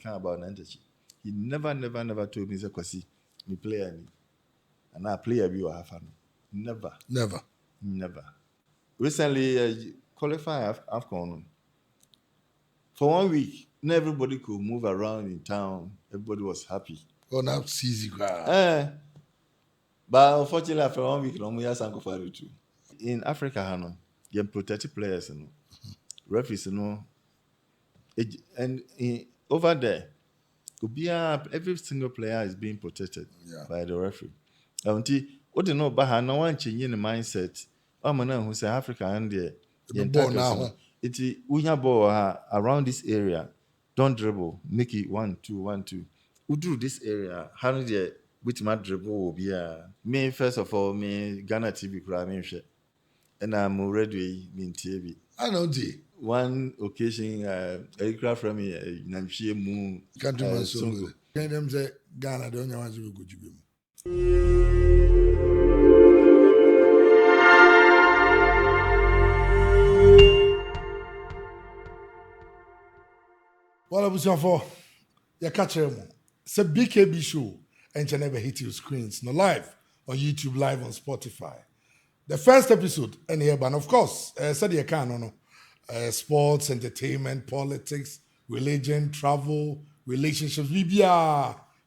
can about Nantachi. He never told me, Kwesi, me play any. And I play a view or half. Never. Recently, qualify AFCON. For 1 week, not everybody could move around in town. Everybody was happy. Oh, now it's easy. But unfortunately, after 1 week, we have Sanko Faru too. In Africa, you protect players, referees, and over there, every single player is being protected by the referee. Until what you know, but no one changing the mindset. Man, who say Africa and the we have ball around this area. Don't dribble, make it 1-2. Who do this area? How do you with my dribble will be me first of all, me Ghana TV crime and I'm already in TV. I know the one occasion, aircraft from me, Namshie Moon. Can't do my so good. Can them say Ghana don't know how to go to be. What I was for you catch him. It's a B.K.B show and you never hit your screens. No live on YouTube, live on Spotify. The first episode, and here, but of course, said you can sports, entertainment, politics, religion, travel, relationships,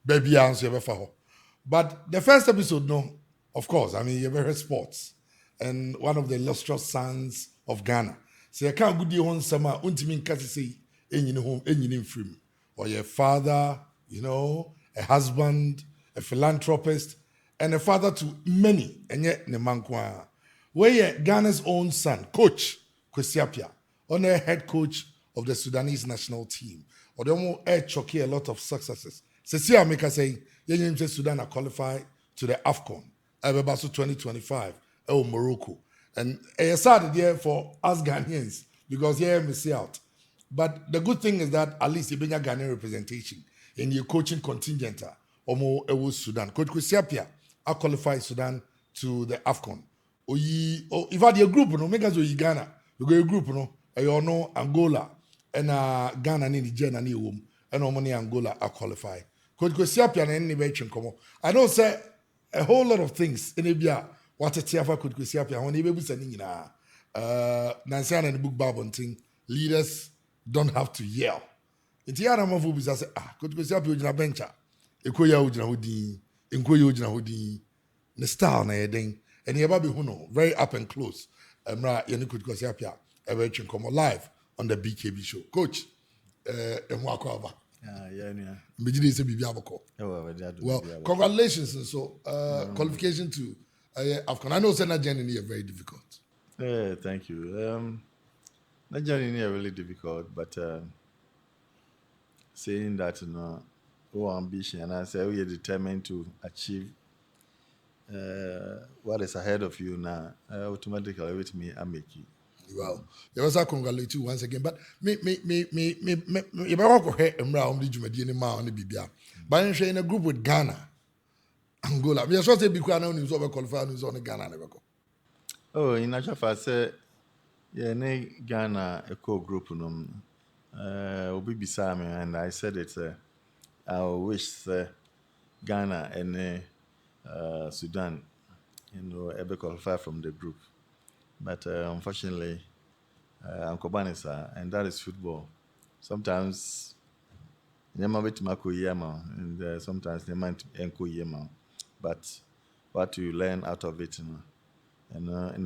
baby answer for. But the first episode, no, of course, I mean you ever heard sports, and one of the illustrious sons of Ghana. So you can't go do on summer, untimin kasi say, in home, in free, or your father, a husband, a philanthropist, and a father to many, and yet ne mankwa. Where Ghana's own son, coach Kwesi Appiah, on a head coach of the Sudanese national team, or the more choke a lot of successes. See, I make a say, Sudan are qualified to the AFCON, Ebebaso 2025, Morocco. And it's sad there for us Ghanaians, because here we see out. But the good thing is that at least you bring a Ghanaian representation in your coaching contingent, or more Sudan. Coach Kwesi Appiah, I qualify Sudan to the AFCON. If I had a group, make us Ghana. You go a group, Angola, and Ghana, Niger, and Angola are qualify. Coach Kwesi Appiah and any veteran come on. I don't say a whole lot of things in Abia. What a tiafa Coach Kwesi Appiah when he be sending Nancy and the book Bible thing. Leaders don't have to yell. It's the other move is say, Coach Kwesi Appiah ujina bencha. Ekoya ujina hodi. The style na yeding. And he be very up and close. Coach Kwesi Appiah ever come live on the B.K.B show. Coach, well, congratulations and so qualification to AFCON. I know Senna journey are very difficult. Thank you. That journey is really difficult, but saying that our ambition, and I say we are determined to achieve what is ahead of you now, automatically with me, I make it. Well, there was a congratulate you once again, but me, if I walk ahead and round the Jumadian Ma on the Bibia, but I'm in a group with Ghana, Angola. We are supposed to be quite known as over qualified news on the Ghana. Oh, in actual fact, say, yeah, Ghana eco group, Obi Bisame, and I said it, I wish Ghana and Sudan, ever qualify from the group. But unfortunately, Uncle Banisa, and that is football. Sometimes, and sometimes they might enko yema. But what you learn out of it, and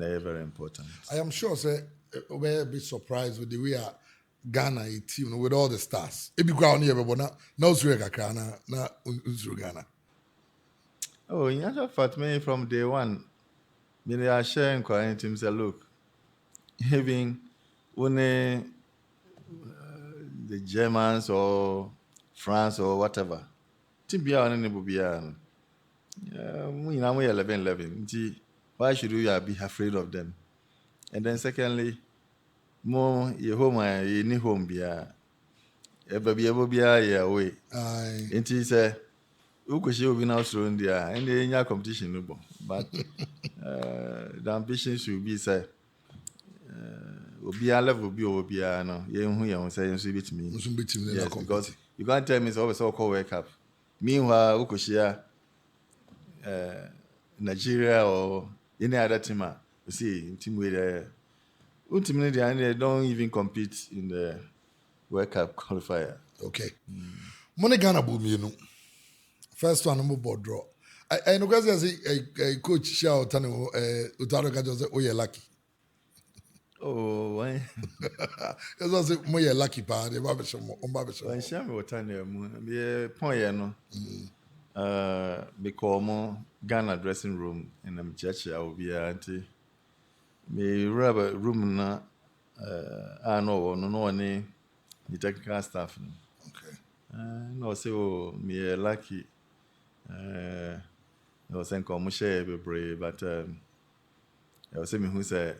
they're very important. I am sure, sir, we're a bit surprised with the way Ghana a team with all the stars. If you go on here, but now Ghana. Oh, in actual fact, me from day one. They are sharing quiet teams. Look, even when the Germans or France or whatever, team be on any bubia. We 11. Why should we be afraid of them? And then secondly, more your home, any home be ever be able be away. It is a Ukushi will be now thrown there, and the competition, but the ambition should be say, be a level be over no, you say you beat me. Yes, because You can't tell me it's always all call World Cup. Meanwhile, Ukushia, Nigeria or any other team, you see, team with ultimately they don't even compete in the World Cup qualifier. Okay. Money Ghana boom, you know. First one, I'm about draw. I know because a coach shout and Utaro just say, oh, you're lucky. Oh, why? Because I say, more you're lucky, pa. The Babisham, When Shami was telling you, the point, you know, because more Ghana dressing room in the church, I will be auntie. Me rubber room na, I know, no one, the technical staff. Okay. No, say, oh, me lucky. I was saying, come share brave, but I was saying, who said,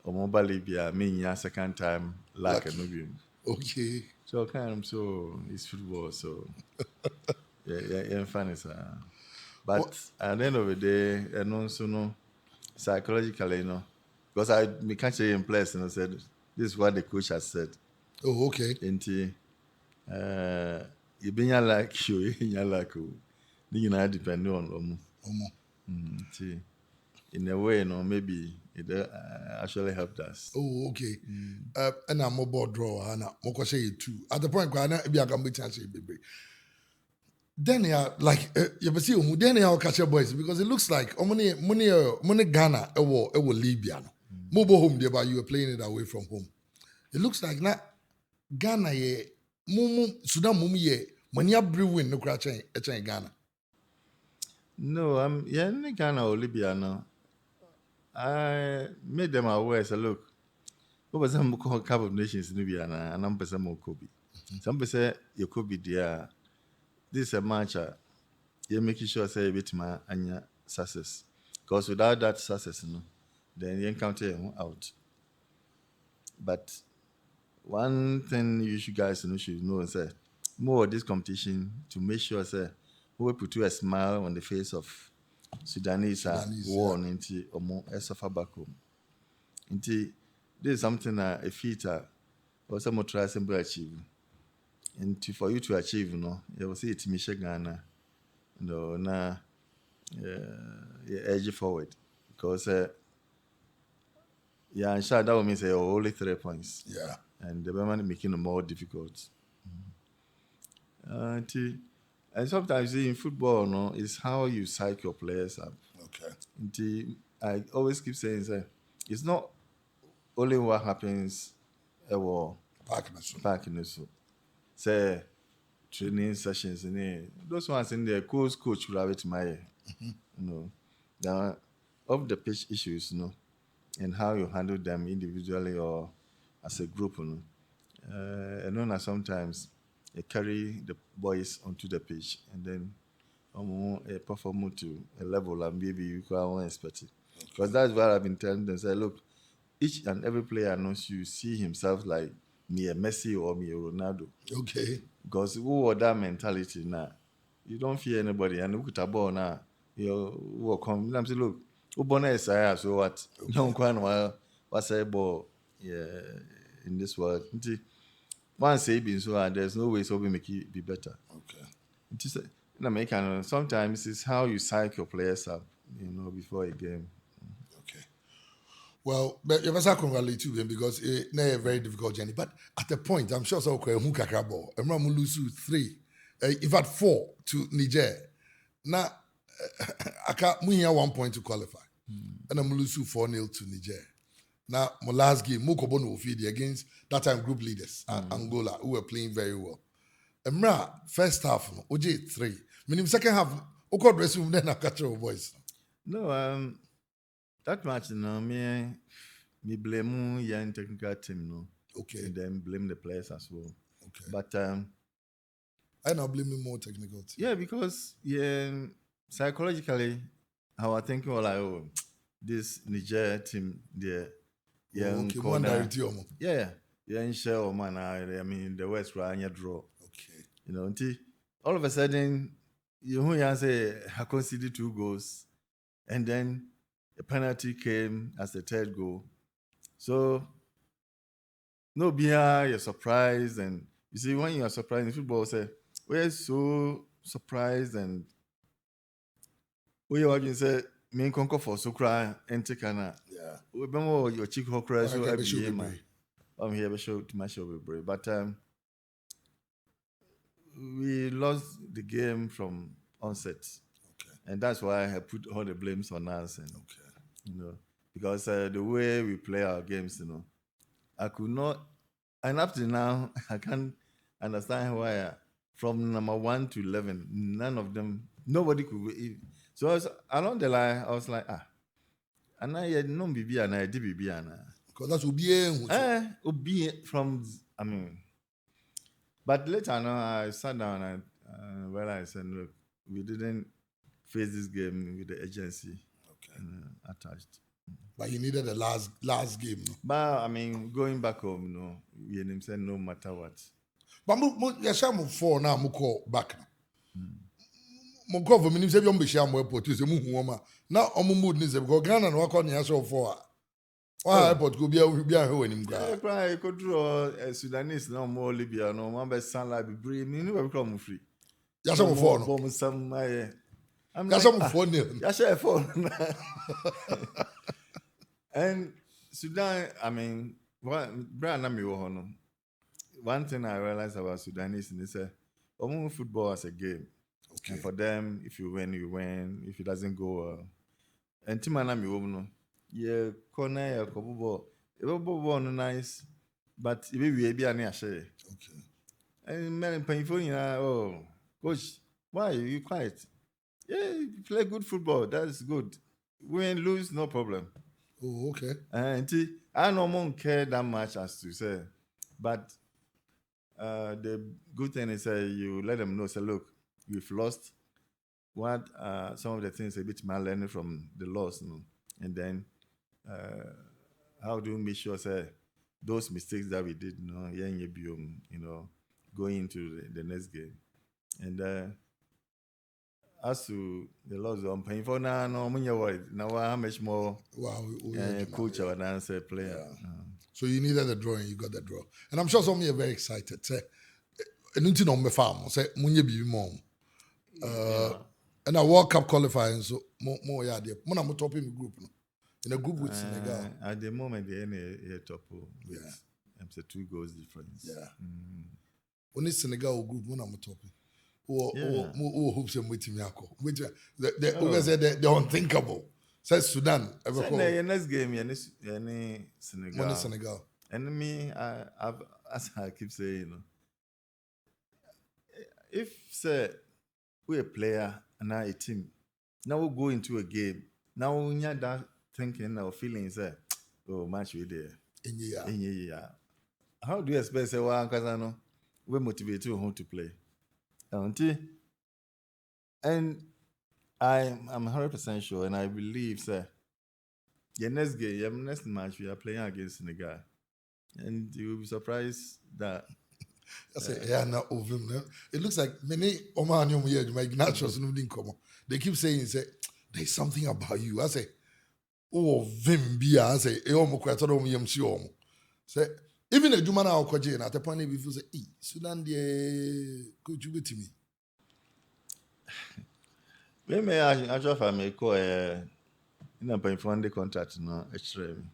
or mobile Libya, me, second time, luck and Lucky. no Okay. So kind of so it's football, so yeah, funny, sir. What? But at the end of the day, and also no psychologically, you know, because I me catch it in place and I said this is what the coach has said. Oh, okay. Into you being like you, you like you, you know, depending on them. See, in a way, you know, maybe it actually helped us. Oh, okay. And I'm mobile draw, and I'm going to two. At the point where I be a gambit chance, baby. Then yeah, like you see, then yeah, catch your boys because it looks like money Ghana, it will Libya. Mobile home there, but you were playing it away from home. It looks like na Ghana ye, Sudan mumu ye, many a brewing no crash in Ghana. No, yeah, in Ghana or Libya now. I made them aware. So look, what was some Cup of Nations in Libya and I'm person more Kobe. Some people say you could be there. This is a match. You're making sure say a bit my anya success. Because without that success, you know, then you encounter you out. But one thing you should guys should know is that more of this competition to make sure say we will put you a smile on the face of Sudanese war into or more suffer back home. Into this is something a feat or some try to achieve. And for you to achieve, you know, you will see it Michigan Ghana, you know, now you edge forward. Because yeah, and sure that would mean say only 3 points. Yeah. And the women making it more difficult. And sometimes in football, no, it's how you psych your players up. Okay. Until I always keep saying, say, it's not only what happens war back in the so. Say training sessions in there. Those ones in there, coach will have it my you know. Now of the pitch issues, you know, and how you handle them individually or as a group, you know. And then sometimes they carry the boys onto the pitch and then perform to a level and maybe you can't expect it. Because that's what I've been telling them. Say, look, each and every player knows you see himself like me a Messi or me a Ronaldo. Okay. Because who are that mentality now? You don't fear anybody and look at a ball now. You will come. I'm saying, look, Ubona is so what? No one what's a ball in this world. Once say been so there's no way so we make it be better. Okay. It is in American sometimes it's how you psych your players up, you know, before a game. Okay. Well, but you must congratulate to them because it's a very difficult journey. But at the point, I'm sure so who kakrabo. Emra lose 3, in fact 4 to Niger. Now, I can't we here 1 point to qualify, and I'm lose 4-0 to Niger. Now, my last game, Mukobono Ofidi against that time group leaders, Angola, who were playing very well. Emra first half, OJ 3. Meaning second half, Oko dressing room then I catch your voice. No, that match, you know, me blame young technical team, no. Okay. And then blame the players as well. Okay. But I now blame more technical team. yeah, because psychologically, our thinking was like, oh, this Niger team, there, Okay, one direct yeah, share man. I mean, the West were draw. Okay. You know, until all of a sudden, you say I conceded 2 goals, and then a penalty came as the 3rd goal. So no beer, you're surprised, and You see, when you are surprised in football, say we're so surprised and we are say main conquer for so cry and take an Yeah. we remember your chick hokra so Why every should year be man. brave? I'm here to show to my show brave. But we lost the game from onset. Okay. And that's why I put all the blames on us and Okay. you know, because the way we play our games, you know, I could not, and up to now, I can't understand why from number 1 to 11, none of them, nobody could. So along the line, I was like, and I had no BB and I did BB and Because that's will be be from, I mean, but later on, I sat down and realized, and look, we didn't face this game with the agency okay. attached. But you needed the last game, no? But I mean, going back home, you know, we said no matter what. But you share mo 4 now, mo call back. Mo call for me, say you be share mo airport, you say mo hu ma. Now omo mood ni say because Ghana no call ni so 4. Why airport go be a ho anim Yeah, gra. cry, go draw Sudanese no more Libya, no one be sound like be brave. Me no be come free. You share mo 4 no. Bomb some my. I'm You like, share mo 4 nil. yeah, share phone. And Sudan, I mean, one thing I realized about Sudanese is that football as a game. Okay. And for them, if you win, you win. If it doesn't go well. And Timana mi no. Yeah, corner, yeah, kobo. Ball no nice, but if we be an share. Okay. And man, painful, oh, coach, why are you quiet? Yeah, you play good football. That's good. Win, lose, no problem. Oh, okay. And I don't care that much as to say, but the good thing is you let them know. Say, look, we've lost. What some of the things a bit man learning from the loss, you know? And then how do we make sure say those mistakes that we did, you know, going into the next game, and as to the loss on paying for now, no, now how much more Wow. coach or dancer player. Yeah. So you needed the draw and you got the draw. And I'm sure some of you are very excited. Say, anything on my farm, say, munye be mom. And a World Cup qualifying, so more yeah, there. Mona mo top in the group, no? In a group with Senegal. At the moment, they're in a top with say 2 goals difference. Yeah. When it's Senegal group, mona mo top. Or hopes and waiting yako. Which the unthinkable. Says Sudan. So the next game, any Senegal. Money Senegal. And me, as I keep saying, you know, if say we're a player and now a team, now we'll go into a game. Now we have that thinking or feeling say, oh, match we there. Yeah. How do you expect say well, because I know we motivate you how to play. And I'm 100% sure, and I believe, sir, the next game, your next match, we are playing against Senegal, and you will be surprised that. I say, yeah, now over him. It looks like many Omanium here, my Ignatius, they keep saying, say, there's something about you. I say, oh, Vim Bia, I say, Eomo Quatoro Yam Siomo. Say, even a Jumana or Quajin at the point before say, Sudan, could you be to me? Maybe I just make call in a paying for the contract, no, extreme.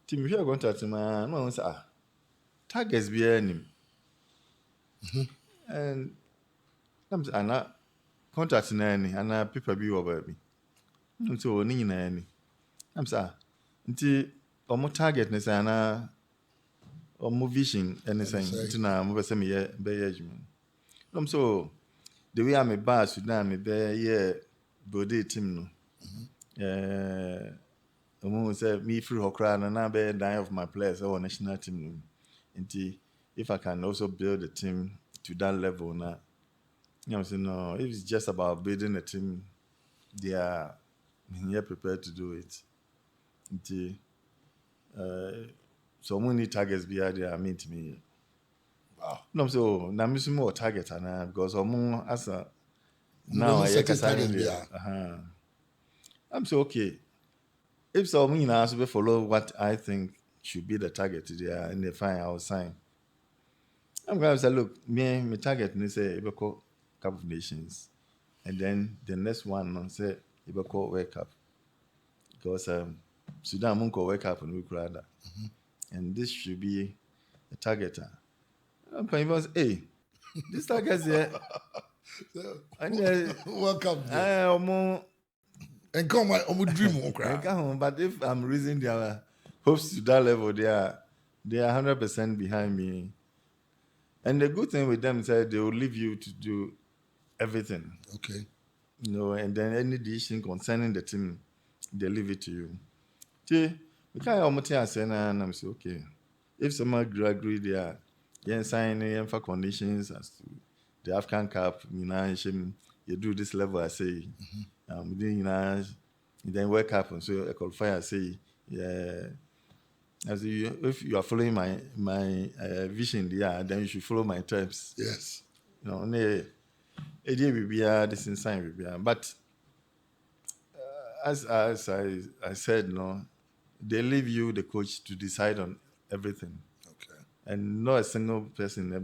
Team, if you are contract, man, no one say, targets be any. And I'm contract na any, and people be over me. So, ni na any. I'm sorry. Nti, omo target ne say na omo vision anything. Nti na mo be say me be adwuma. So the way I'm a bar Sudan me be body team no. Omo say me free hokra na be die of my players or national team no. Nti if I can also build a team to that level na, no, if it's just about building a team, they are prepared to do it. Nti so many targets be there. I mean to me. Wow. No, so now I'm more target because as a Now I targets be. I'm so okay. If so, me now to follow what I think should be the target there, and they fine, I'll sign. I'm going to say, look, me target is say Ibeko Cup of Nations, and then the next one say Ibeko World Cup because Sudan Munko World Cup and we could that, and this should be a target. I'm going to say, hey, this target here, and Welcome there. I And come on, dream on cry. but if I'm raising their hopes to that level, they are 100% behind me. And the good thing with them is that they will leave you to do everything. Okay. And then any decision concerning the team, they leave it to you. See, we can't almost say, and I'm saying, okay, if someone agree there, you sign for conditions as to the African Cup, you do this level, I say, then World Cup, and so I qualify, I say, yeah. As if you are following my vision, then you should follow my terms. Yes. This inside, but as I said, they leave you, the coach, to decide on everything. Okay. And not a single person, no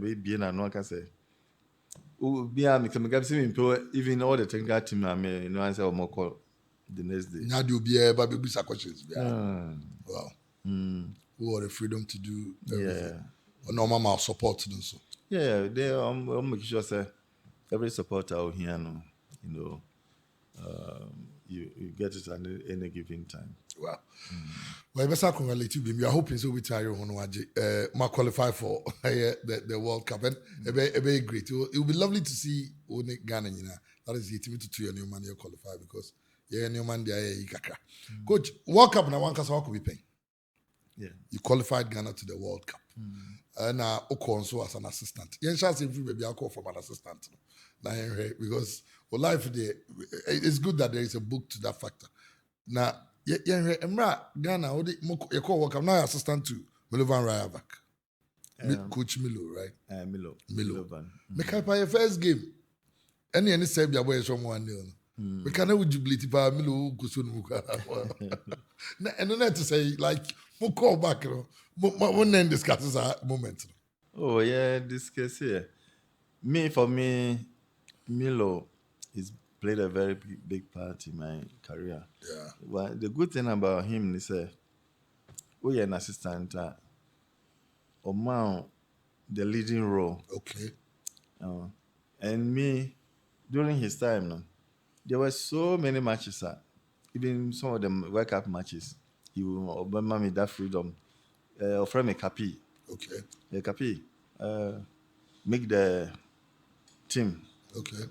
can say. Even all the technical team, I say, more call the next day. Now you'll be able to be questions. Wow. Who are the freedom to do everything. Yeah. Normal mal support them so. Yeah, they make sure say every supporter out here, you get it at any given time. Wow. Well, best congratulate you. We are hoping so we try to qualify for the World Cup. And it'll be great. It will be lovely to see Ghana. That is the team to your new man you qualify because new man there. Coach, World Cup now one case how could be paying. Yeah. You qualified Ghana to the World Cup. And also as an assistant. You chance if maybe I'll call from an assistant. Because life there, it's good that there is a book to that factor. Now, Ghana, you call World Cup now assistant to Milovan Rayavak. Coach Milo, right? Milo. Make up your first game. Any Serbia boy is someone new. We cannot jubilate by Milo Kusun. And then to say, like, we'll call back, one then discusses our moment. Oh, yeah, this case here. For me, Milo is played a very big part in my career. Yeah. Well, the good thing about him is we are an assistant or the leading role. Okay. And me, during his time, there were so many matches, even some of them World Cup matches. He will obey me that freedom. Offer me Kapi. Okay. Kapi. Make the team. Okay.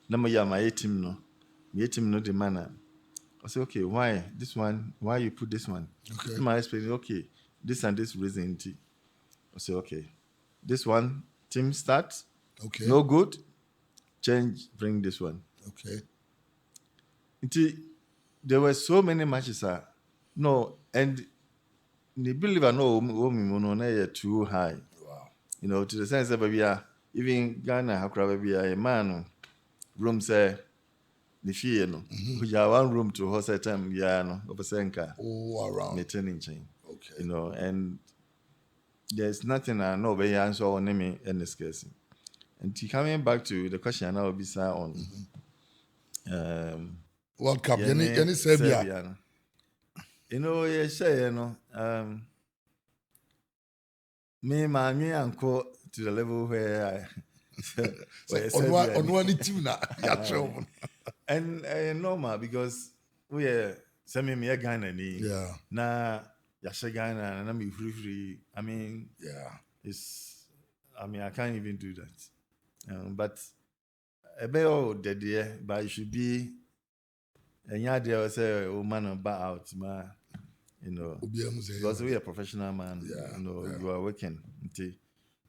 Number my team no the manner. I say, okay, why this one? Why you put this one? Okay. I explain, okay, this and this reason. I say, okay, this one team start. Okay. No good. Change. Bring this one. Okay. There were so many matches. No, and the believer no too high. Wow. To the sense that even Ghana have a man room say the fee we have one room to host a time around meeting chain. Okay. And there's nothing I know very answer on me in this case. And coming back to the question I will be on World Cup, any Serbia. Me uncle to the level where on one team now. And normal because we are sending me a Ghana. Yeah. Na Yasha Ghana and I'm free. I mean, yeah. I can't even do that. But a better but it should be and yeah, there was a woman about out, because we are a professional man. Yeah, you are working.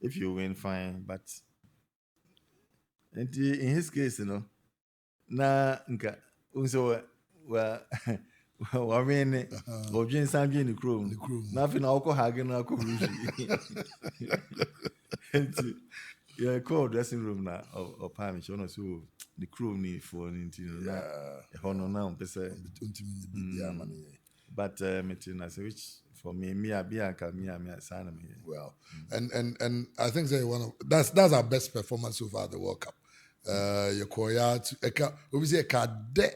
If you win, fine. But in his case, na nka unso wa win or drink something in the crew. Nothing alcohol hagging alcohol. Yeah, call dressing room now or palm. So the crew need for anything. Yeah, honor now. But I say which for me, I be anka me, I sign me. Well, and I think they that's our best performance so far at the World Cup. Your Korea to Eka, obviously Eka de,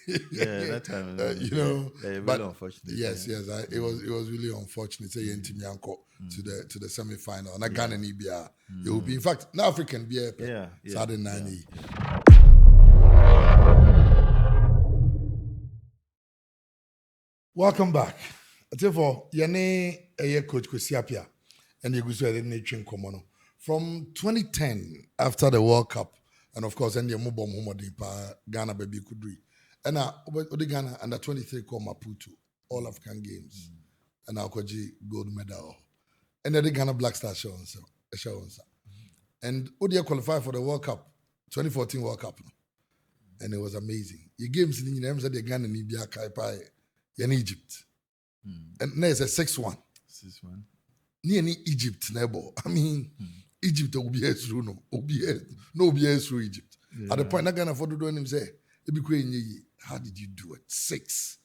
Yeah, that time, but really unfortunate. yes, it was really unfortunate. Say to the semi final. And Ghana and Ibia, it will be in fact now African be Saturday night. Welcome back. Therefore, Yane coach Kwesi Appiah and Yegusu Komono. From 2010, after the World Cup, and of course, and the Mubom Ghana baby Kudri. And now Ghana under 23 called Maputo, All African Games. And now Koji gold medal. And then the Ghana Black Stars show. And Odia qualified for the World Cup, 2014 World Cup. And it was amazing. Your games in the said the Ghana and Ibia Kaipai in Egypt. And there's a 6-1. 6-1. Near Egypt, neighbor. I mean, Egypt will be through no be through Egypt. At the point, I'm gonna afford to do him say, how did you do it? 6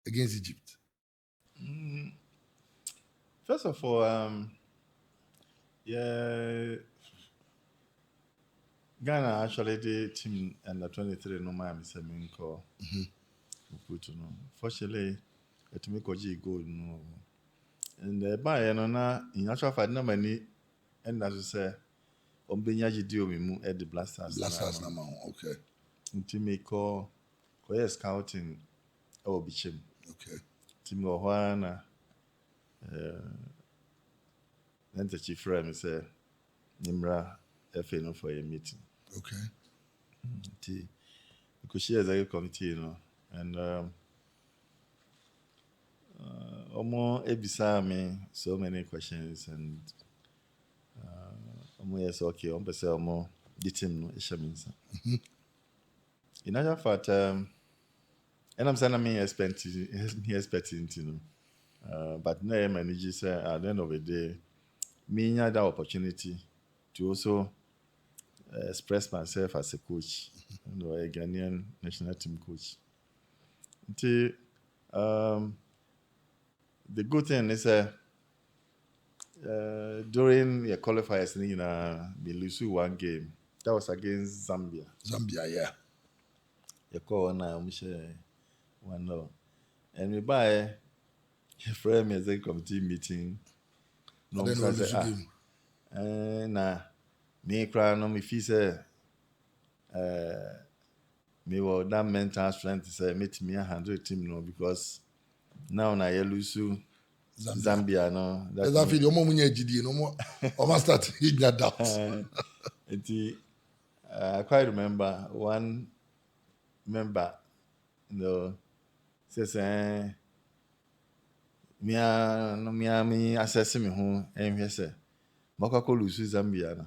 against Egypt. First of all, Ghana actually did team under 23 no Miami Seminko. Fortunately, it make a goal no. And by in actual fact, no many, and as you say, Ombenyaji dio mimu at the Blasters. Blasters nama, okay. Team make call scouting or bichim. Okay. Team go Juana. Then the chief friend say, Nimra FA no for a meeting. Okay. Because she has a committee, and Omo ebisa me so many questions, and Omo yes okay, Omo say Omo the team no ishaminsa. In other fact, and I'm saying me expecting but now manager say at the end of the day, me had that opportunity to also express myself as a coach, a Ghanaian national team coach. The good thing is during the qualifiers, we lose 1 game. That was against Zambia. Zambia, yeah. You call one no. And we buy a frame as a committee meeting. No, game. Me cry no me feel say me will that mental strength say meet me 100 team no, because now na lose Zambia no. That's why the Omo munye GD no more. Omo start hitting that doubt. I quite remember one member, says me assess me who and he say Mokako lose Zambia na.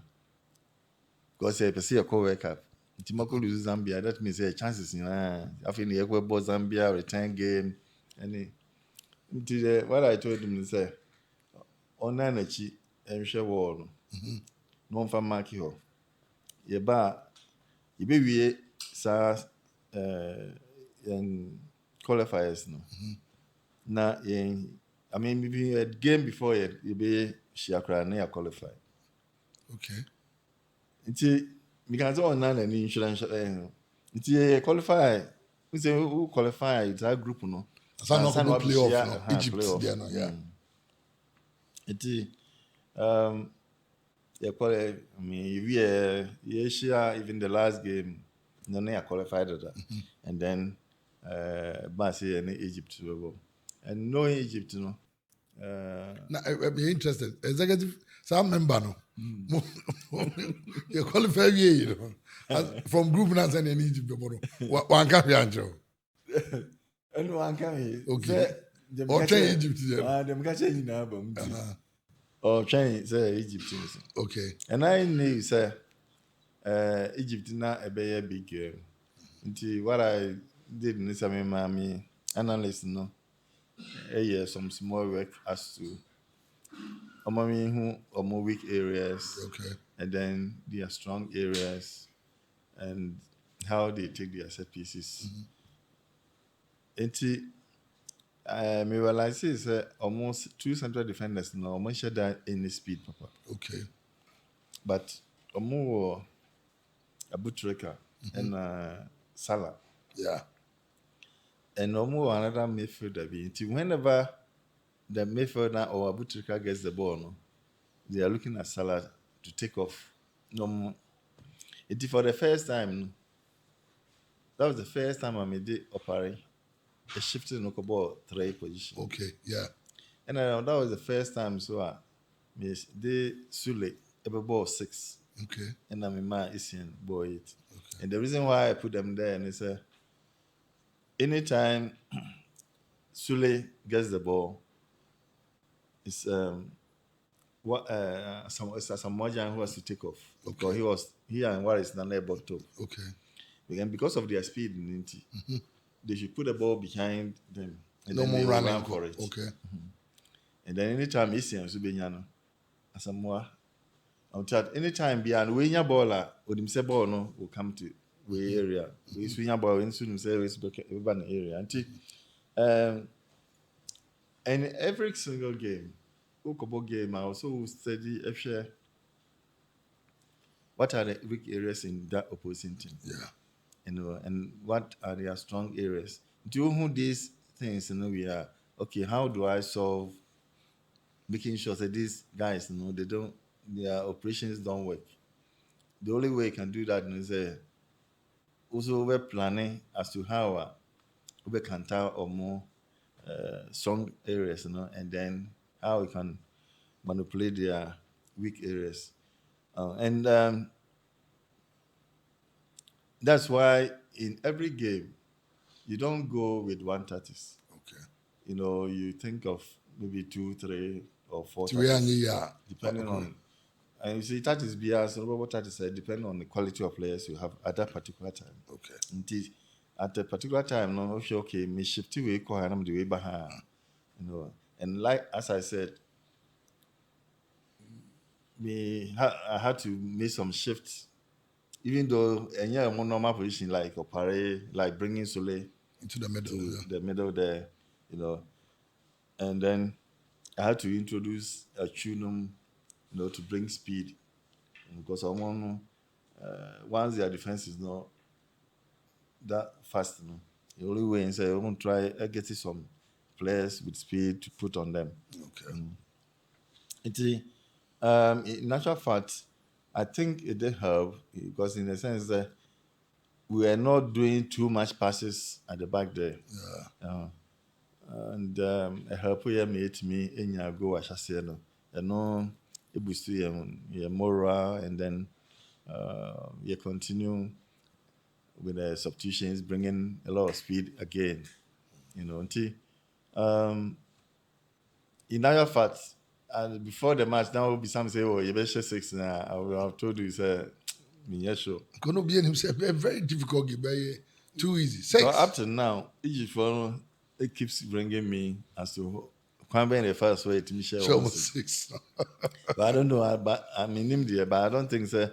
Because I see a co-work up. Timoko lose Zambia, that means chances in I feel the Equable Zambia return game. And what I told him is say on energy and share wall. No for Maki ho. Ye be sa qualifiers no. Na I mean maybe a game before you be Shiakra na qualify. Okay. Nti because on na insurance qualify. We say who qualify that group no. So no playoff no. Egypt playoff. there no, yeah. Nti I mean we share even the last game no na qualified that. And then Basi and Egypt and no Egypt no. Now I'd be interested. Executive some member no. You qualify you know. From group now and in Egypt one carry anjo. And one carry. Okay. Or train Egypt there. Them catch in album. Or train say Egypt. Okay. And I knew say Egypt na a big game. Until what I did in some mommy analyst no. Some small work as to who weak areas, okay, and then their strong areas, and how they take their set pieces. Me realize is almost two central defenders no almost share that any speed, papa. Okay. But almost Abutreka and Salah Yeah. and almost another midfielder. Whenever the midfielder or Abutreka gets the ball, no, they are looking at Salah to take off. No, it for the first time. No, that was the first time I made it operate. A shifted no ball three position. Okay. Yeah. And that was the first time so miss they Sule ever ball 6. Okay. And I'm in my Isian ball 8. Okay. And the reason why I put them there and it's anytime Sule gets the ball, it's what some Mojan who has to take off. Okay. Because he and Waris not able to. Okay. And because of their speed they should put the ball behind them and No then more they will running. run for it. Okay. And then anytime Isian Subenyano, as a more anytime beyond when your baller would him say ball no will come to we area. We swing your ball in soon say we urban area. And every single game, Okobo game, I also study if what are the weak areas in that opposing team. Yeah. And what are their strong areas. Do who these things we are okay, how do I solve making sure that these guys their operations don't work. The only way you can do that is also we're planning as to how we can tell or more strong areas, and then how we can manipulate their weak areas. And that's why in every game, you don't go with 130s. Okay. You think of maybe 2, 3, or 4 Yeah. depending on. And you see, that is bias, what that is depending on the quality of players you have at that particular time. Okay. Indeed, at a particular time, no, okay, me shift way, call and the way behind, And like as I said, I had to make some shifts, even though a more normal position like Opare, like bringing Sule Into the middle. to Yeah. the middle there, and then I had to introduce a tunum, to bring speed, because someone once their defense is not that fast, the only way is I want to try getting some players with speed to put on them. Okay. In actual fact, I think it did help because in the sense that we were not doing too much passes at the back there. Yeah. And a help here made me in your go as I said, it boost your moral, and then you continue with the substitutions, bringing a lot of speed again. In other facts, and before the match, now will be some say, "Oh, you better 6 now." I will have told you, say, "Me sure." Gonna be himself a very difficult game, but too easy. 6. So up to now, Egypt it keeps bringing me as to Kwame in the first way to Michelle. Show 6. But I don't know. But I mean him there, but I don't think so.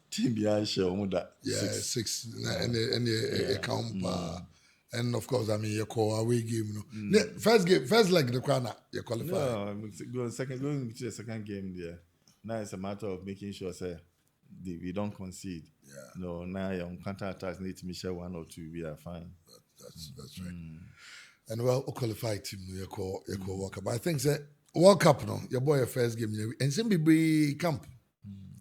Team behind show that. Yeah, 6. And the count. And of course, I mean, you call away game. First leg, the corner, you qualify. No, going to the second game there. Now it's a matter of making sure, we don't concede. Yeah. No, now your counter attacks need to Michelle 1 or 2. We are fine. That's right. And well, qualified team, you call World Cup. But I think that World Cup, your boy first game, and some be camp.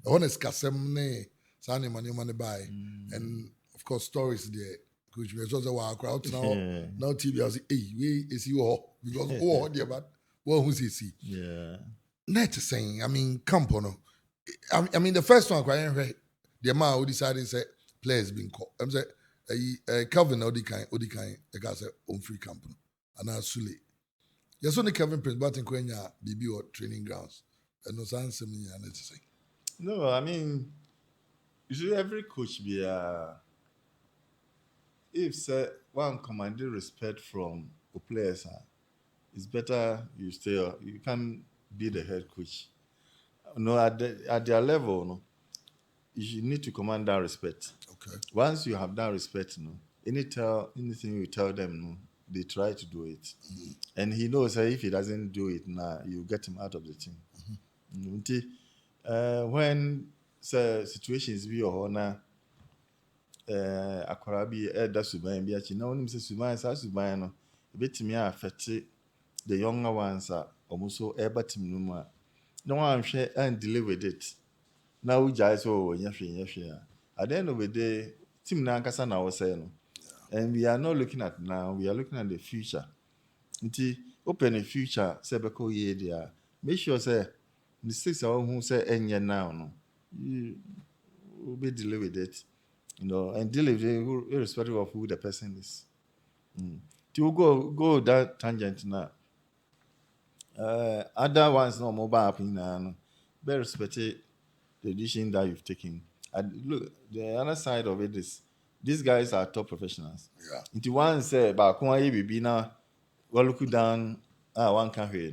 I want to Kasem ne, Sani money buy, and of course stories there. Which was also a crowd now TV. I say, hey, we is you all because dear, but who's he see? Yeah. Net saying, I mean, camp no. I mean, the first one, the man who decided say players being called. I'm saying, Calvin Odikai, the guy said on free camp, and I Sule. Yes, only Kevin Prince, but in Kenya, BB or training grounds, and no sense in me. And say, no, I mean, you see, every coach be if one commanding respect from the players, it's better you stay. You can be the head coach. No, at their level, no, you need to command that respect. okay. Once you have that respect, anything you tell them, they try to do it. And he knows that if he doesn't do it now, you get him out of the team. When situations be or na akwara bi da suban bi achi na onim se suban no ebetimi affect the younger ones almost so eba team no ma no one share and deal with it. Now we just at the end of the day, team na nkasa na was saying, and we are not looking at now. We are looking at the future. Nti open the future. Say beko ye dia. Make sure say mistakes are who say enye now no. You will be deal with it, and deal with it irrespective of who the person is. To go that tangent now. Other ones no mobile app in very respected the decision that you've taken. And look, the other side of it is these guys are top professionals. Yeah. Into one say, but be now, well, look down, one can hear.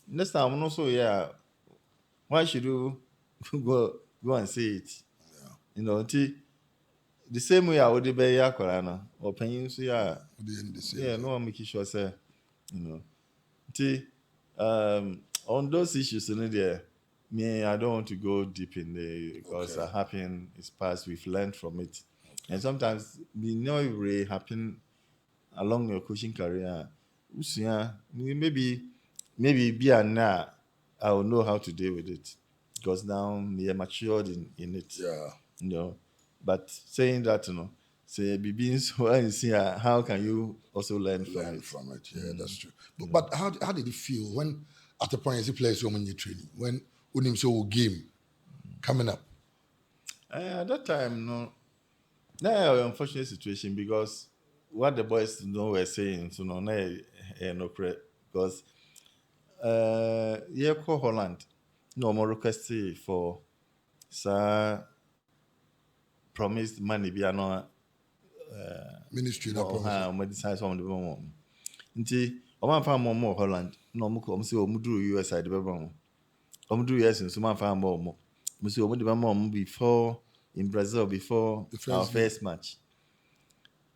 Next time, I'm also, why should you go and say it? Yeah. The same way I would be Yakorana or Penny, so no one making sure, say, on those issues, I don't want to go deep in there because it happened, it's past, we've learned from it. And sometimes we know it will happen along your coaching career. Maybe be a now I will know how to deal with it because now we are matured in it. Yeah. But saying that, say being so and see how can you also learn from it? Yeah, that's true. But how did it feel when at the point as you play so many training when him so game coming up? At that time, an unfortunate situation because what the boys were saying, so no correct because call Holland, no more request for promised money be ministry that promise. Nti ọma fa mo Holland na ọmụ ko ọmụ duru US side be bro ọmụ duru US nso ma fa mo ọmụ mụsị ọmụ de ba mo before in Brazil before our first match.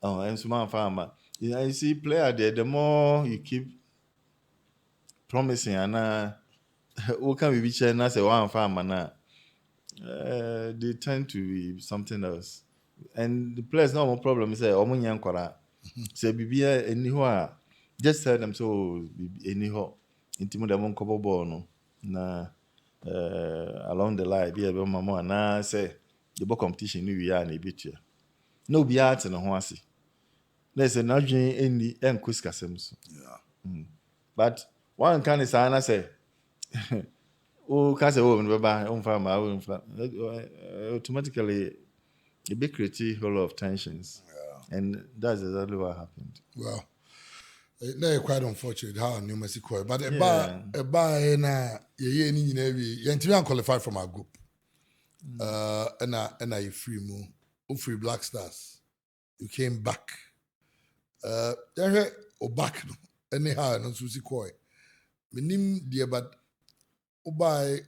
And so man fa you see player there, the more you keep promising and who can be chair na say one farmer na they tend to be something else. And the players no more problem say omo nyan kwara say bibia eni just tell them so eni ho intimo dem nkobo ball no na along the line be ebe mama na say the ball competition ni we are na ebitua no be art no ho ase na say na dwen eni enkosi kasem so but one can is ana say can say automatically a big create a whole lot of tensions. And that's exactly what happened. Well, they're quite unfortunate how new Mexico, but a bar na ye qualified from our group. And I free Black Stars. You came back. Back anyhow no Susie Koi. Minim dear but by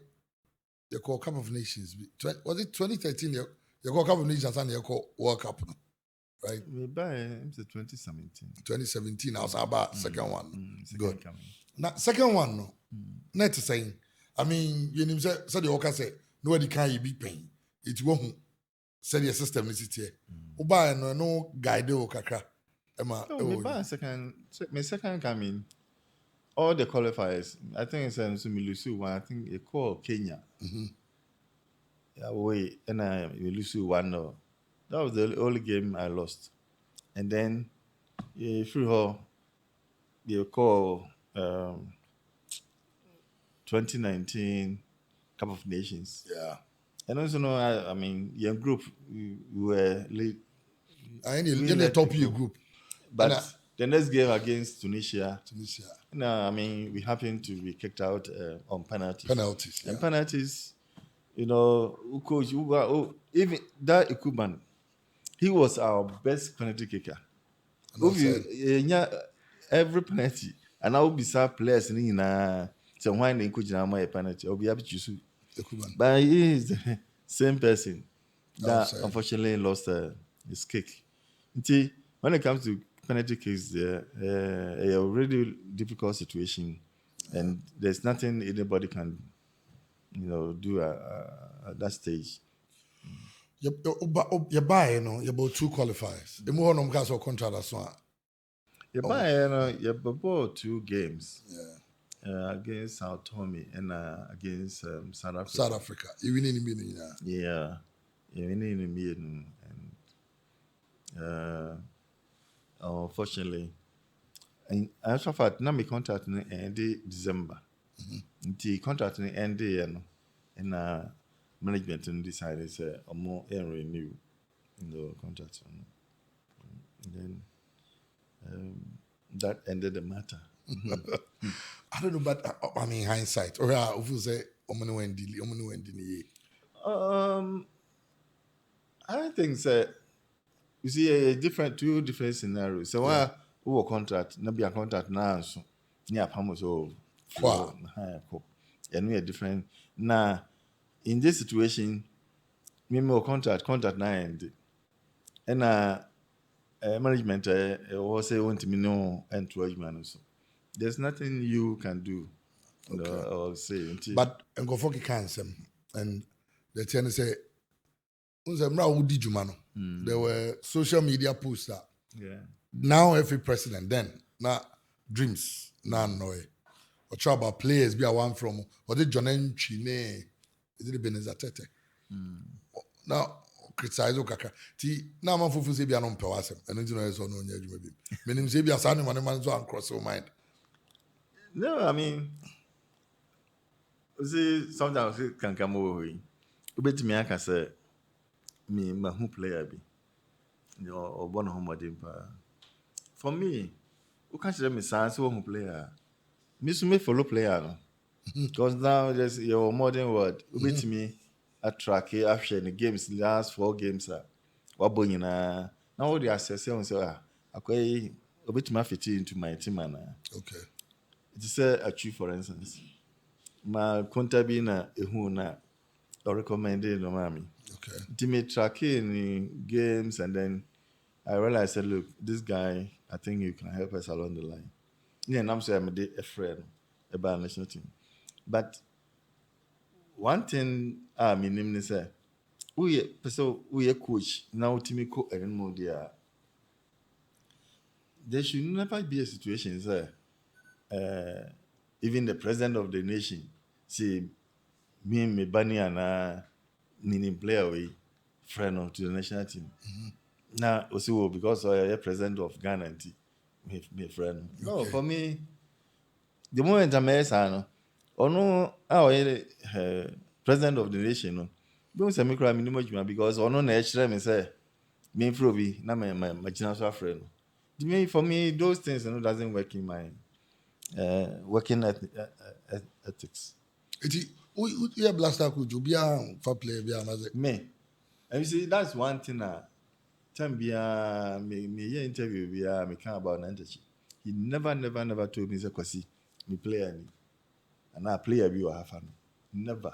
the Cup of Nations. Was it 2013? The Cup of Nations and the World Cup, right? We buy it's 2017. 2017, I was about second one. Good. Now, second one, no. Not saying. I mean, you know, said the Oka say nobody can be pain. It won't say the system is it here. Uba no guide Okaka. We buy my second coming. All the qualifiers, I think it's Milusu one. I think they call Kenya. Away and Milusu one. No, that was the only game I lost. And then through her, they call 2019 Cup of Nations. Yeah. And also, I mean, your group we were late. I in the top U group, but the next game against Tunisia. No, I mean, we happened to be kicked out on penalties. And penalties, you know, coach, even that equipment, he was our best penalty kicker. Every penalty, and I will be sad players in so why they coach my penalty, I'll be happy to sue. But he is the same person that unfortunately lost his kick. When it comes to penalty kicks there, a really difficult situation, and there's nothing anybody can, do at that stage. You buy, you about 2 qualifiers. The more no guys or contract as well. You buy, you bought 2 games. Against Sao Tome and against South Africa. South Africa. You win in the meeting, Yeah, you win in the meeting, and unfortunately, in actual fact, now my contract ended December. The contract ended, and management decided say more renew the contract, and then that ended the matter. I don't know, but I mean hindsight. Or if you say I don't think so. You see, two different scenarios. So, who contract, not be a contract now, so near Pamos or Wow. and we are different. Now, in this situation, me more contract now end, and management also want me no encouragement. So, there's nothing you can do. Or say, but and go for cancer and the ten say there were social media posts that now every president then now dreams now no or try about players be a one from or the John Chine is it Beneza Tete now criticize okaka ti now man fufu say be an umpewasem and you know so no nya adwuma bi menim say be asane man so and cross your mind. No, I mean, see, sometimes it can come over. You bet me, I can say, me, my who player be, or one home dimpa. For me, who can't tell me, sans who player? Miss me follow player, because now there's your modern word. You bet me, a track, after the games, last 4 games, what boy now the assessing so, okay, a bit my fit into my team, Okay. It's a true, for instance. My contabi na ehu na or recommended no mommy. Okay. Ultimate tracking in games, and then I realized, I said, look, this guy, I think you can help us along the line. Yeah, and I'm saying I'm a friend about national team. But one thing I mean say, we a coach now to coach and more there should never be a situation where even the president of the nation say me bunny and meaning player we friend of to the national team. Now also because I am president of Ghana and me friend. No, Okay. for me, the moment I'm a or no president of the nation no. Don't say me cry minimum because or no na me say me probi na my general friend. For me, those things doesn't work in my working ethics. Who you blaster could you be a for player be a Me. And you see, that's one thing. Time me interview me can about Nantachi. He never told me say Kwesi me player ni, and I player be or half never.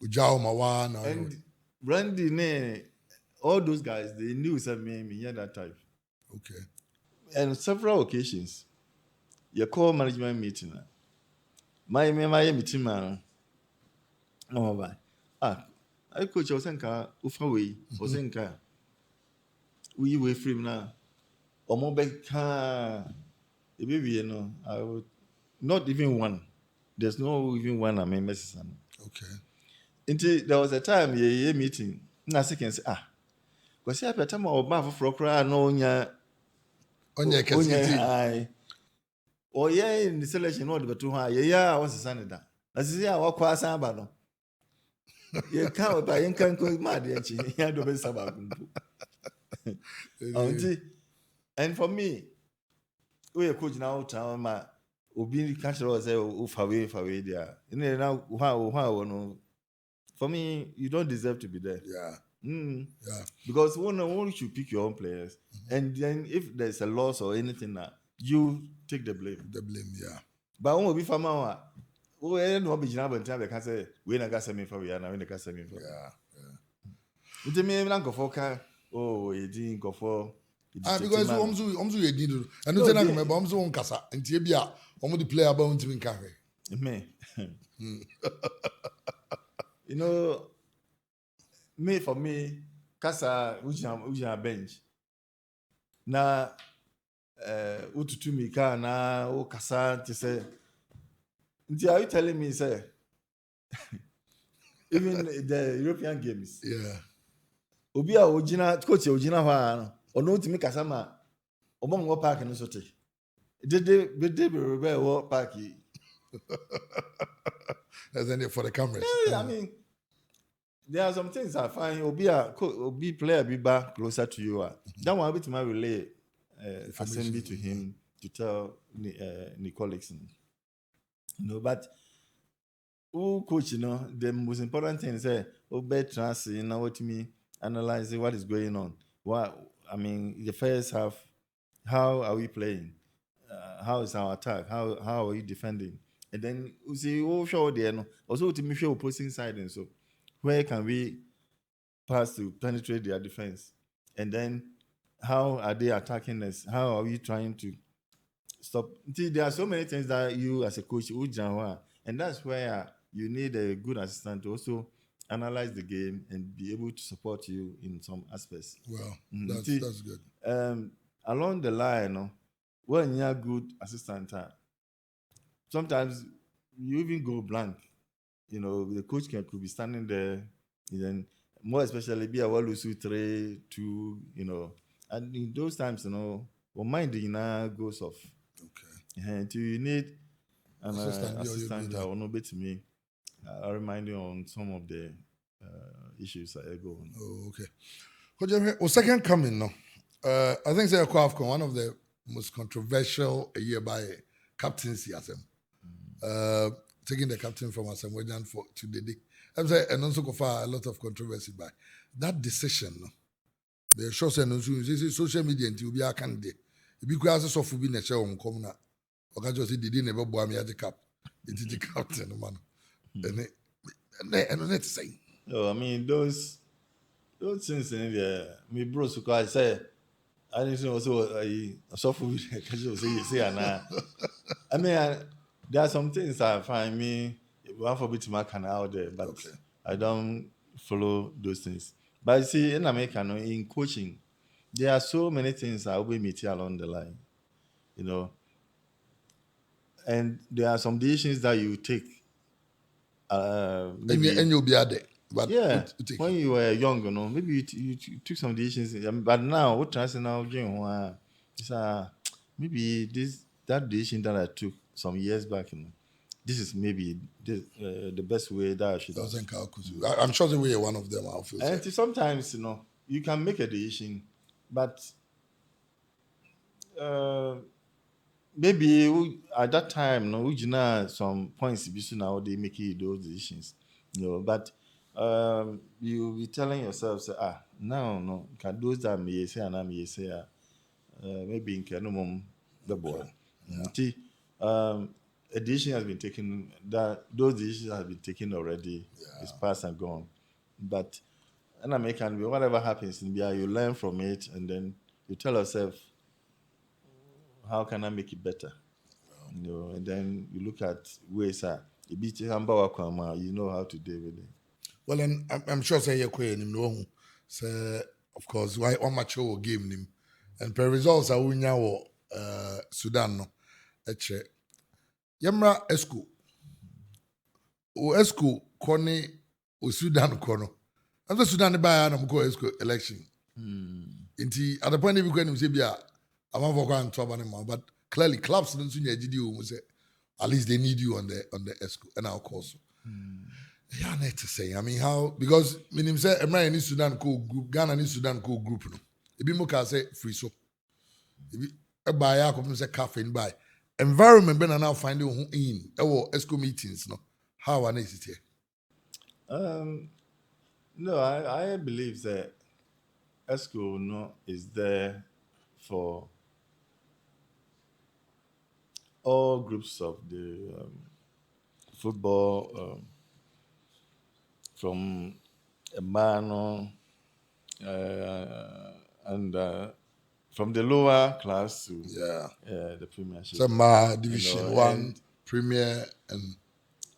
Ujao Mawan And Randy ne, all those guys they knew some me hear that type. okay. And several occasions, you call management meeting. My meeting man. No bye. I coach Osenka Ufawi, Osenka. We were free now. Omobeka, the baby, I would not even one. There's no even one. I mean, Messi. Okay. Until there was a time ye meeting. Na second say Kwesi Appiah time or bath for cry no nya. Onye kasiti. Aye. Or yeah, in the selection, no, but too high. Yeah, I was a son of that. As is, I walk quite samba. You can't buy in can go mad. You had to be sabbath. And for me, we are coach now. Town my obi catch us say away there. You know how no. For me, you don't deserve to be there. Yeah. Yeah. Because one should pick your own players, and then if there's a loss or anything, you take the blame. Yeah. But when we farm out, we no be jina but time can say we na got semi for we na we na got semi for. Yeah. It me na go for car. Oh, you didn't go for Because omzu ye dido. And no No, say na they, remember omzu won kasa. Nti e bia omo the player ba untimi nka hwe. me, you know, for me, kasa ujina bench. Na ututu mi ka na o kasa to say. Are you telling me, say, even the European games, Yeah. obi a ojina coach ojina hɔ a no ɔno ntumi kasa ma ɔmo mo park no so te dede be wɔ park yi. As in for the cameras. I mean, there are some things I find obi player be back closer to you. That one bit my relay assembly to him to tell the colleagues. But who coach, the most important thing is obey trust, what me analyze what is going on. I mean, the first half, how are we playing? How is our attack? How are we defending? And then you see, show there, no. Also, to me, show opposing side, and so where can we pass to penetrate their defense? And then how are they attacking us? How are we trying to stop? See, there are so many things that you as a coach would and that's where you need a good assistant to also analyze the game and be able to support you in some aspects. Well, See, that's good. Along the line, when you're a good assistant, sometimes you even go blank. The coach could be standing there, and then more especially be a well 3-2, and in those times, your mind goes off. Okay. And you need an Assistant, assistant that will know better me. I'll remind you on some of the issues that I go on. Oh, okay. Well, second coming, no. I think say one of the most controversial a year by captaincy as him. Taking the captain from Asamoah for to the day. I'm saying and also go far a lot of controversy by that decision. No. The show say no social media until be a candidate. If you could so for being a show on common. Okay, just did never boy me at the cap. It is the captain, man. And let's say. Oh, I mean those things in there. Me bro, so I say I didn't know also I suffer with say I mean there are some things I find me one for bit my can out there, but Okay. I don't follow those things. But you see, in America, in coaching, there are so many things I will be meeting along the line, and there are some decisions that you take. Maybe And you'll be at there. But yeah, take when it. you were young, maybe you took some decisions, but now what trans now it's maybe that decision that I took some years back, this is maybe the best way that I should have. I'm sure the way one of them I'll feel. And sometimes, you can make a decision, but uh, maybe at that time, no, some points now they make those decisions, but you'll be telling yourself, say, no, can those that may say and I may say, maybe in Kenumum, the boy. See, a decision has been taken, that those decisions have been taken already, it's past and gone. But and American, whatever happens in there, you learn from it, and then you tell yourself, how can I make it better? And then you look at ways you know how to deal with it. Well, and I'm sure say you're quite in so of course why on mature game nim and per results are winya Sudan no eche yamra esku o esku kone o Sudan kono and the Sudan ba na mko esku election inti at the point if you can say bia am for kwan to ba but clearly clubs no sunya gidi o say at least they need you on the esku and our course. Yeah, I need to say. I mean, how because meaning say America in Sudan co group, Ghana in Sudan co group no. Ebi mo can say free so. Ebi e buy ya come say cafe in buy. Environment ben now finding who in. Ewo ESCO meetings no. How are it here? No, I believe that ESCO is there for all groups of the football, from Emano and from the lower class to the premiership. Some Division One, and Premier, and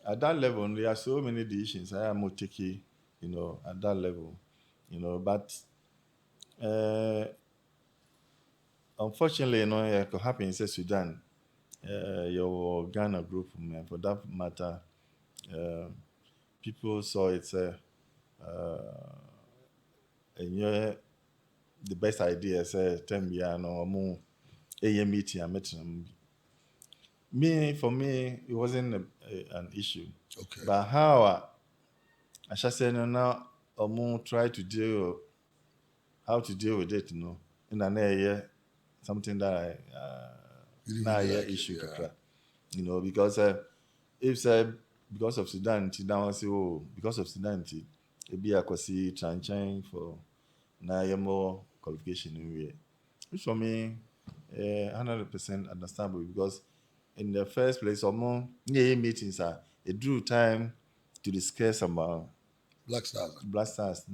at that level, there are so many decisions I am taking, at that level, but unfortunately, it could happen in Sudan, your Ghana group, man, for that matter, people saw it, and the best idea, say, 10 years, no more, a meeting, I met them. For me, it wasn't an issue. okay. But how I shall say now, try to deal how to deal with it, in an area, something that You didn't now really yeah like it, issue yeah. kakra. Because if because of Sudan, now I say because of Sudan, it be a kwasi tranchan for now more qualification in way. Which for me, 100% understandable because in the first place, yeah meetings it drew time to discuss about Black Stars. Black Stars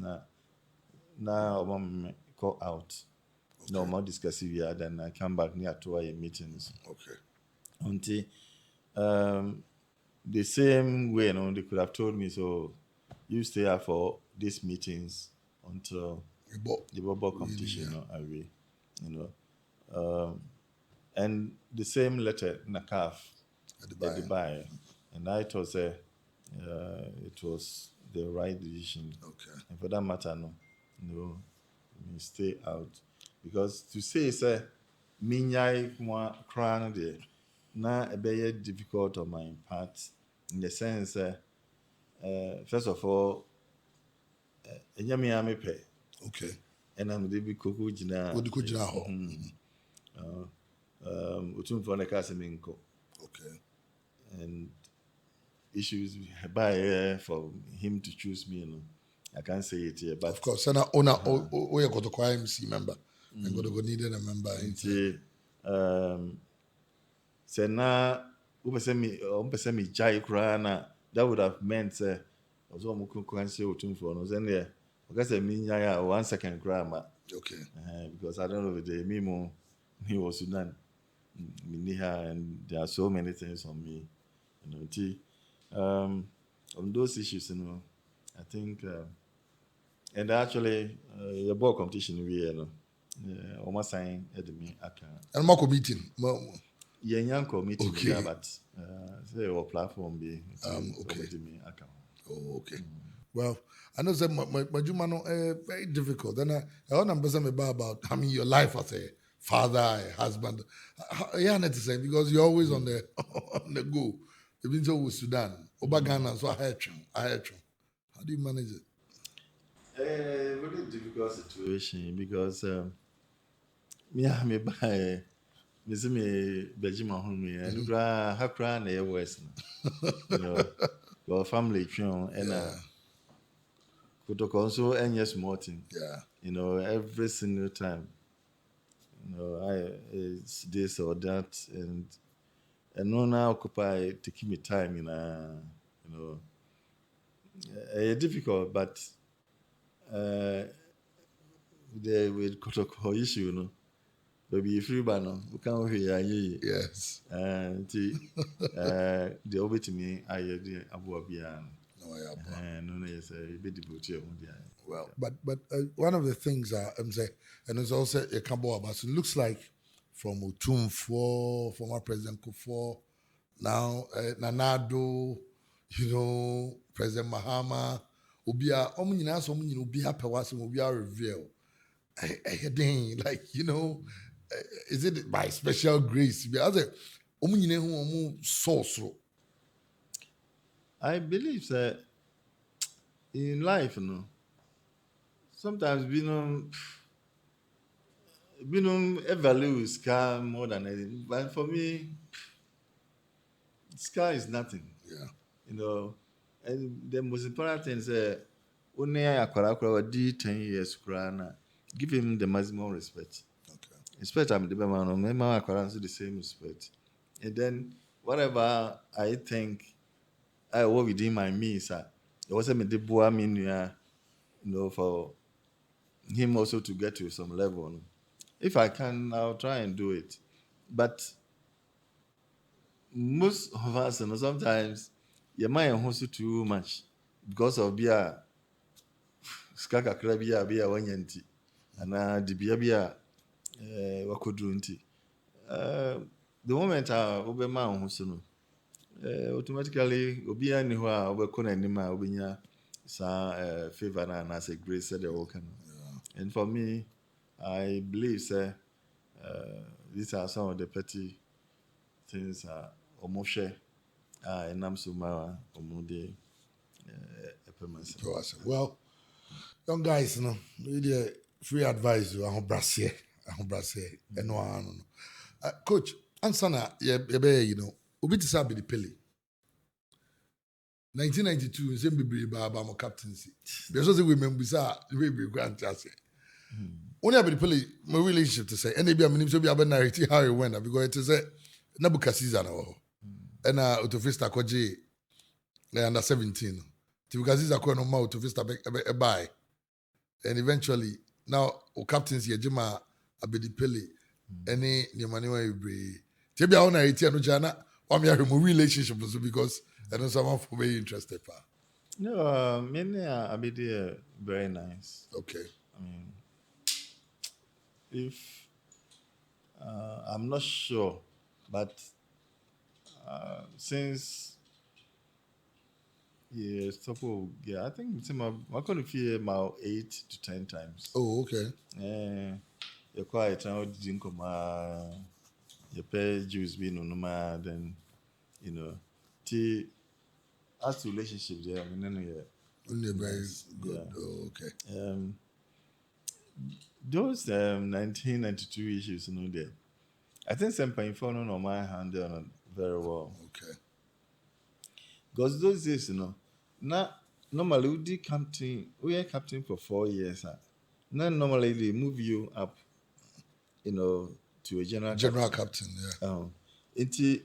now call out. No more discussing here. Then I come back near to our meetings. Okay. Until the same way, they could have told me, so you stay here for these meetings until the bubble competition, away, and the same letter in the calf At the at the buy. buy, and I thought it was the right decision. Okay. And for that matter, me stay out because to say me nyai crown there na a very difficult on my part in the sense first of all enyame ya me pay Okay. and I'm the big kuku jina What the jina ho? utum for the case minko Okay. and issues by for him to choose me, I can't say it here, but Of course, and owner you got to MC member and got to go needed a member. nti sɛ na wopɛ sɛ megyae koraa na that would have meant sɛ ɔsɛ ɔmo kwanhyɛ otumfoɔ no sɛ neɛ ɔka sɛ menyae a 1 second koraa ma Okay. because at the end of the day me was Sudan me ha and there are so many things on me nti on those issues I think and actually the ball competition we almost saying me aka And more meeting. yɛnya meeting Okay. yeah, but say your platform be Okay. me aka Oh, okay. Well, I know that my Juma no very difficult. And I want to say about your life as a father, a husband. Yeah, not to say because you're always on the on the go. You've been so with Sudan, Obagana, so I had you. How do you manage it? very difficult situation because me buy me see me Benjamin home me and ha kra na west your family tune and kutoko so any small thing Yeah. every single time it's this or that and no now occupy taking me time difficult but the with kotoko issue baby free banner we can't hear you Yes. and the over to me I abu bia No, yeah. and no yes a bit devoted Well, but one of the things I'm saying, and it's also a Cambo about. It looks like from Utum for former President Kufuor, now Nanado, President Mahama, Ubia, Omnina, so many Ubia Pawasum, Ubia reveal. Like, is it by special grace? Because Omnina who so. I believe that in life sometimes we value scar more than anything but for me scar is nothing Yeah. and the most important thing is only akwara 10 years krana give him the maximum respect Okay. respect am the man no me akwara the same respect and then whatever I think I what within my means it was me de boa me nua for him also to get to some level If I can, I'll try and do it. But most of us, sometimes your mind wants to too much because of beer, skaka crabia, beer, one yanti, and the beer, wakudrunti. The moment I obey my own, automatically, obia ni ho a obekɔ n'anim a obenya saa favor na as a grace said the whole kind. And for me, I believe say these are some of the petty things ɔmo hwɛ a ɛnam so ma ɔmo de ɛpɛ myself. Well, young guys, really free advice. Ahobrɛaseɛ, ɛno ara no. Coach, answer na yɛbɛyɛ obi te sɛ Abedi Pele. 1992, nsɛm bebree baaba mo captaincy. Bɛsɛ sɛ women bisa bebree kɔ ante ase. Only Abedi Pele, my relationship to say, and maybe I'm going to be able to narrate how it went because it is a Nabuka season and Autofista Koji under 17. Tibukaziza Kono Ma Autofista a buy. And eventually, now captaincy Yajima Abedi Pele, any Nimanua Ibre. Tibia on 18 no Jana, or me a relationship because I know someone for very interested. No, many Abedi very nice. Okay. I mean, if I'm not sure, but since I think it's I could feel about 8 to 10 times. Oh, okay. You're quite now didn't come you pay Jews being on nomad, then as to relationship there, I mean, only very nice. good. Yeah. Oh, okay. Those 1992 issues, there. I think some painful on my hand very well. Okay. Because those days, not normally we are captain for 4 years. Not normally they move you up, to a general captain. Yeah. Into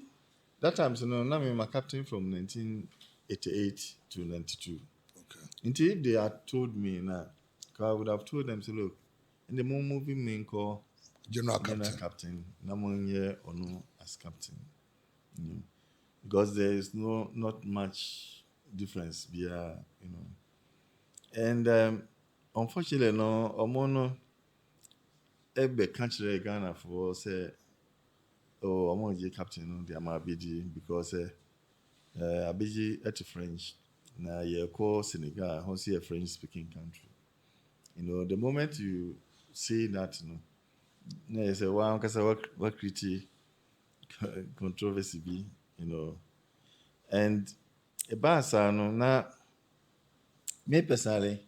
that time, now I'm a captain from 1988 to 92. Okay. Until if they had told me now, I would have told them, so look, in the more moving me call General captain. I'm year or no as captain. Because there is not much difference and unfortunately no omono ebe country Ghana for say omo je captain no they am Abedi because Abedi at French na ye call Senegal how see a French speaking country. The moment you say that na you say wow kasa what create controversy be and Ebasa no na me personally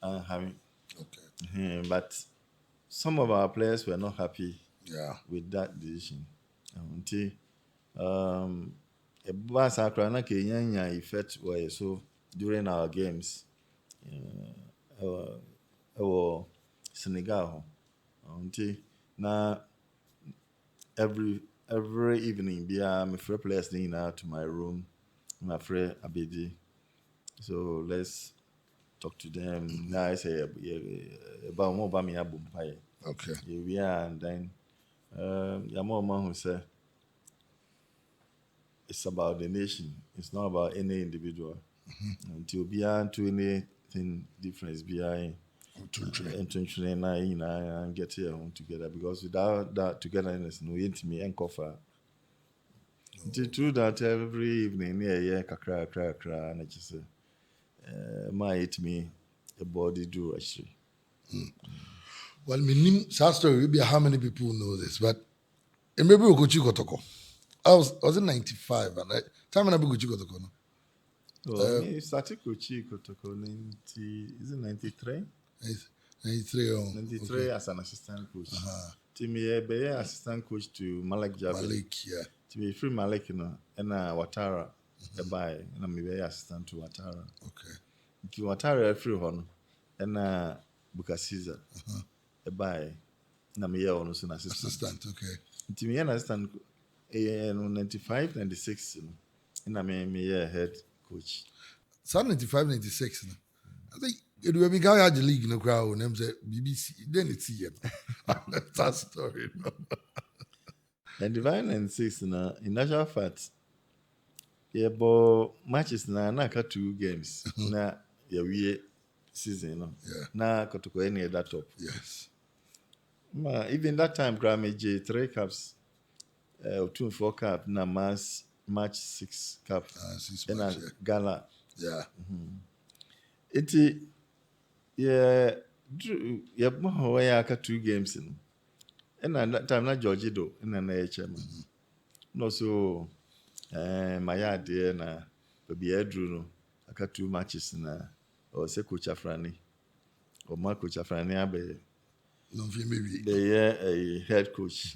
having Okay. but some of our players were not happy with that decision. Until Ebasa kra na Kenya effect were so during our games Senegal until na every evening my friend players out to my room, my friend Abedi. So let's talk to them. Now I say about more about me Abumpaye. Okay. Yeah, and then Yamoma who said it's about the nation. It's not about any individual. Until beyond to anything different behind and get here together because without that togetherness, no intimate and cover. Through that every evening, kakra, and I just say, might me a body do actually. Well, my story will be how many people know this, but maybe we go Chikotoko. I was in 95, and time when I go Chikotoko. I started coaching Kotoko 93? 93. 93 as an assistant coach. Timmy be assistant coach to Malek Jabe. Malik, yeah. Timmy free Malek, and Watara, a buy, and I'm be assistant to Watara. Okay. To Watara free one, and Bukasiza, a buy, and I'm here on an assistant. Okay. Timmy an assistant, 95, 96, and I'm a head coach. So 95, 96. I think It will be guy the league in the crowd. And say BBC. Then it's here. That's that story. No? And Divine and Six in actual fact, matches na 2 games na we season na kotoko any that top. Yes. Even that time Grammy J 3 caps 2 4 cap na match 6 cap And a gala. Yeah. Iti mo ya aka 2 games no. And that time na George do na chairman. No so my idea na baby Edru no aka 2 matches na or say Coach Afrani or my Coach Afrani abe No maybe a head coach.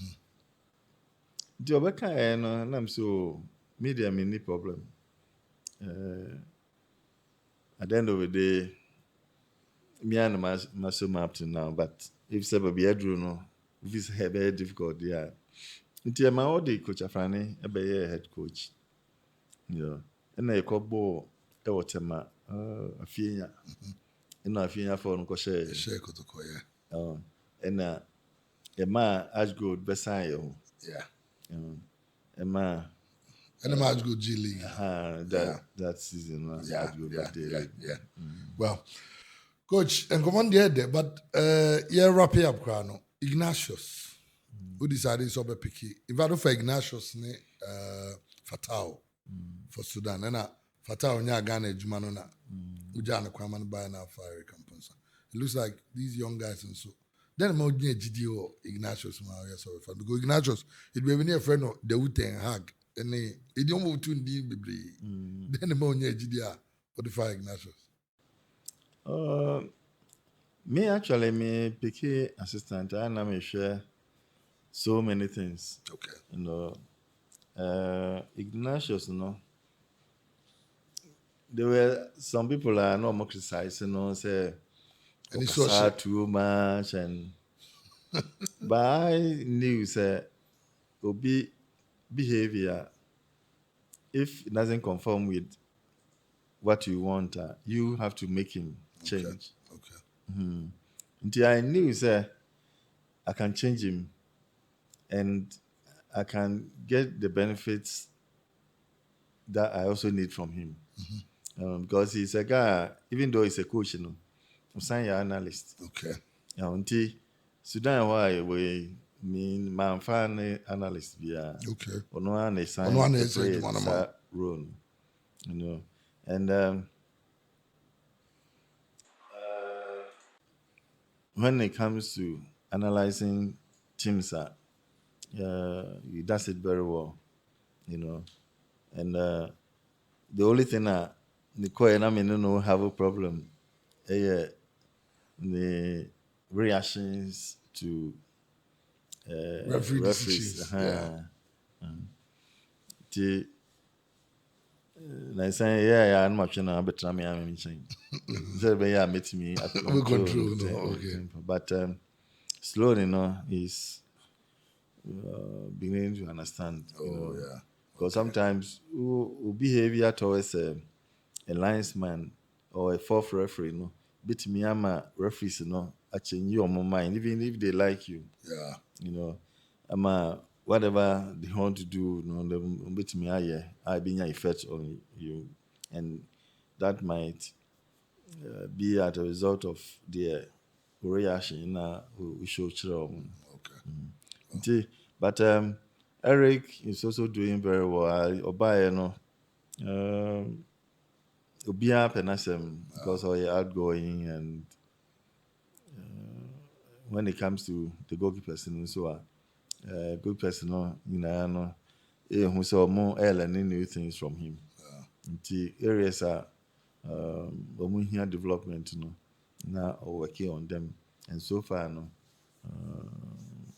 The obeka no na so media me ni problem. At the end of the day, me and my so up to now, but if say baby Edru no, if it's very difficult, yeah. Until my old Coach Afrani be a head coach. And I call ball Ewotema Afinya. And Afinya for no share kotoko, yeah. And Emma Ashgood Besayo. Yeah. Emma and the match go G League. That season. Yeah. Well, Coach, and come on there, but wrap it up, Krano. Ignatius, who decided to be picky. If I don't for Ignatius, Fatal for Sudan, and Fatal, nya Ghana, Jumanona, Ujana Kwaman by now fire recompense. It looks like these young guys and so. Then I'm near GDO Ignatius, because Ignatius, it will be near friend of the Uten Hag, and it don't move to Indeed Bibli. Then I'm near GDR for the fire Ignatius. Me actually, me picky assistant, and I'm share so many things. Okay. Ignatius, there were some people are not more criticizing, say, and it's too much, and but I knew say, Obi behavior, if it doesn't conform with what you want, you have to make him change. Okay. Until I knew say I can change him and I can get the benefits that I also need from him. Because he's a guy, even though he's a coach, I'm saying you're an analyst. Okay. Until Sudan, why we mean my fan analyst, yeah. Okay. Or no one is saying role, and when it comes to analyzing teams, he does it very well, and the only thing Nicole and I don't have a problem. The reactions to referees. I say, I'm not sure I'm better. I'm saying, meet me. Okay. But slowly, he's beginning to understand. Because sometimes behavior towards a linesman or a fourth referee, bit me ama referees, I change your mind, even if they like you. Yeah. Whatever they want to do, they bit me I being effect on you, and that might be at a result of their reaction. We show children. Okay. But Eric is also doing very well. Obaye, Obia Penasem, because of outgoing, and when it comes to the goalkeepers, so good person, who saw more learning new things from him. The areas are here development, now working on them, and so far,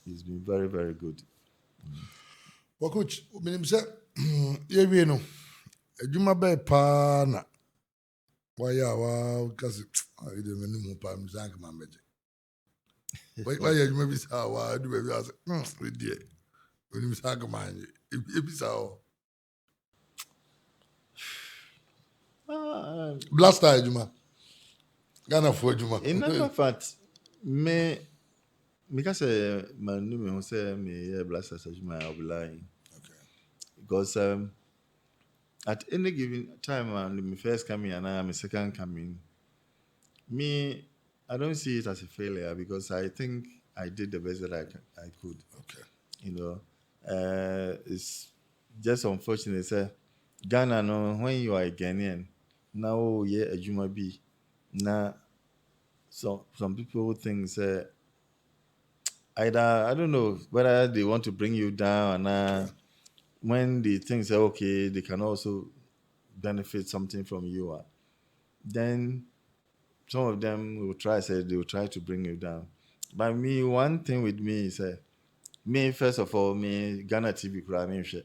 he's been very, very good. Well, coach, I say, you know, Juma Bay Pana. Why, because I didn't know Pam Zank my magic. Why, you maybe saw why I do maybe I said, we did. When you saw man, if you saw Blaster, Juma. Ghana for Juma. In actual fact, me because my name will say me blast as I'll be lying. Okay. Because at any given time when me first coming and I am second coming, me I don't see it as a failure because I think I did the best that I could. Okay. You know, it's just unfortunate. Say, Ghana, no, when you are a Ghanaian, now yeah, a Juma B, now some people think say either I don't know whether they want to bring you down, and when they think say okay, they can also benefit something from you, then some of them will try say they will try to bring you down. But me, one thing with me is me first of all, me Ghana TV kura me hwɛ.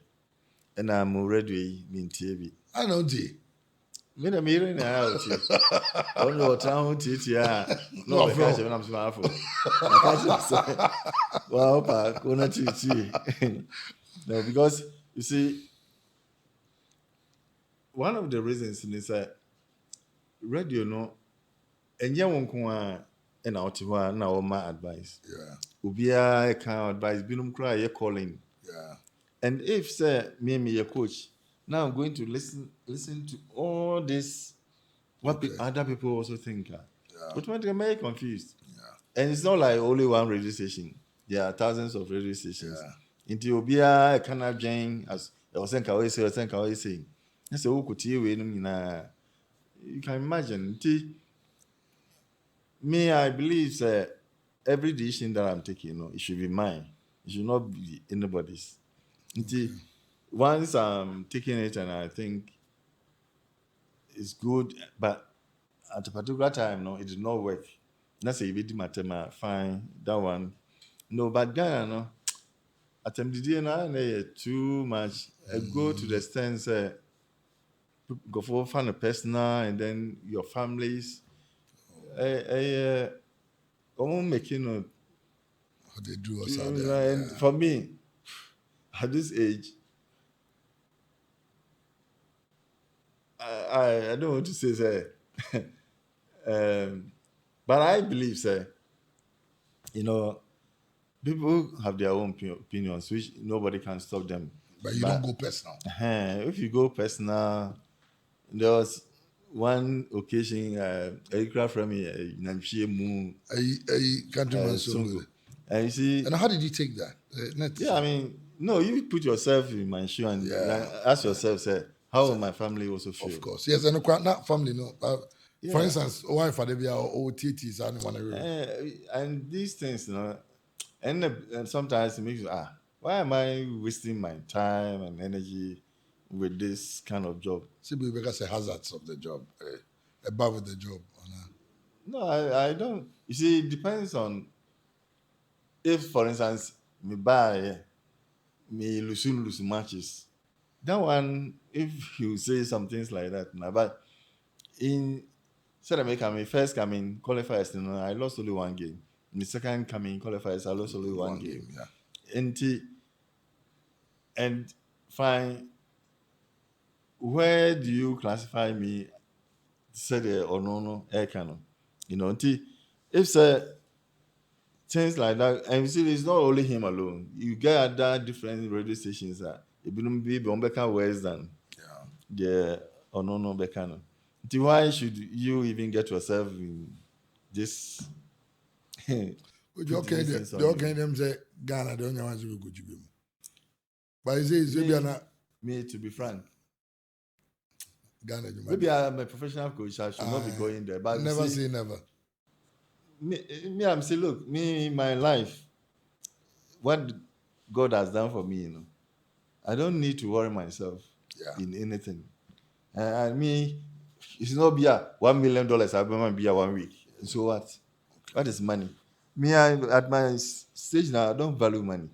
And I'm already in TV. I know D. Me na me na out. On your town TT no No, be bro. catch when I'm smart for. I catch say wow pa kona TT. No, because you see one of the reasons is that radio no enye won ko a na oti ho a na wo ma advice. Yeah. Obia can advice binum kra ye calling. Yeah. And if say me your coach, now I'm going to listen to all this what other people also think. Automatically I'm very confused. Yeah. And it's not like only one radio station. There are thousands of radio stations. Yeah. Into Obia cannot join as I was saying. I say, oh, you can imagine. Me, I believe every decision that I'm taking, it should be mine. It should not be anybody's. Once I'm taking it and I think it's good, but at a particular time, no, it did not work. That's a bit matter, fine, that one. No, but Ghana, no, at MDD, too much. I go to the extent, go for fun personal and then your families. Making How they do us out and there. Yeah. for me, at this age, I don't want to say, but I believe, people have their own opinions, which nobody can stop them. But you don't go personal. If you go personal, there was one occasion, aircraft from me, Namshie A countryman solo. and you see, And how did you take that? yeah, I mean, no, you put yourself in my shoe and ask yourself, how will my family also feel? Of course. Yes, and not family, no. For instance, wife at the OTTs, and these things, and sometimes it makes you, why am I wasting my time and energy with this kind of job? See, because the hazards of the job, above the job. No, I don't. You see, it depends on if, for instance, me buy me lose matches. That one, if you say some things like that, but in South America, my first coming qualifiers, I lost only one game. My second coming qualifiers, I lost only one game. Yeah. And fine, where do you classify me? Said or no, air cannon. If things like that, and you see, it's not only him alone. You get other different radio stations that it wouldn't be Bombeka worse than the or no Bekano. Why should you even get yourself in this? Okay, them say Ghana, the only ones who go to you. But me, to be frank, Ghana, maybe I'm a professional coach. I should not be going there. But never say never. Me, I'm saying, look, me, my life, what God has done for me, I don't need to worry myself in anything. And me, it's not be $1 million. I be 1 week. So what? What is money? Me, at my stage now, I don't value money.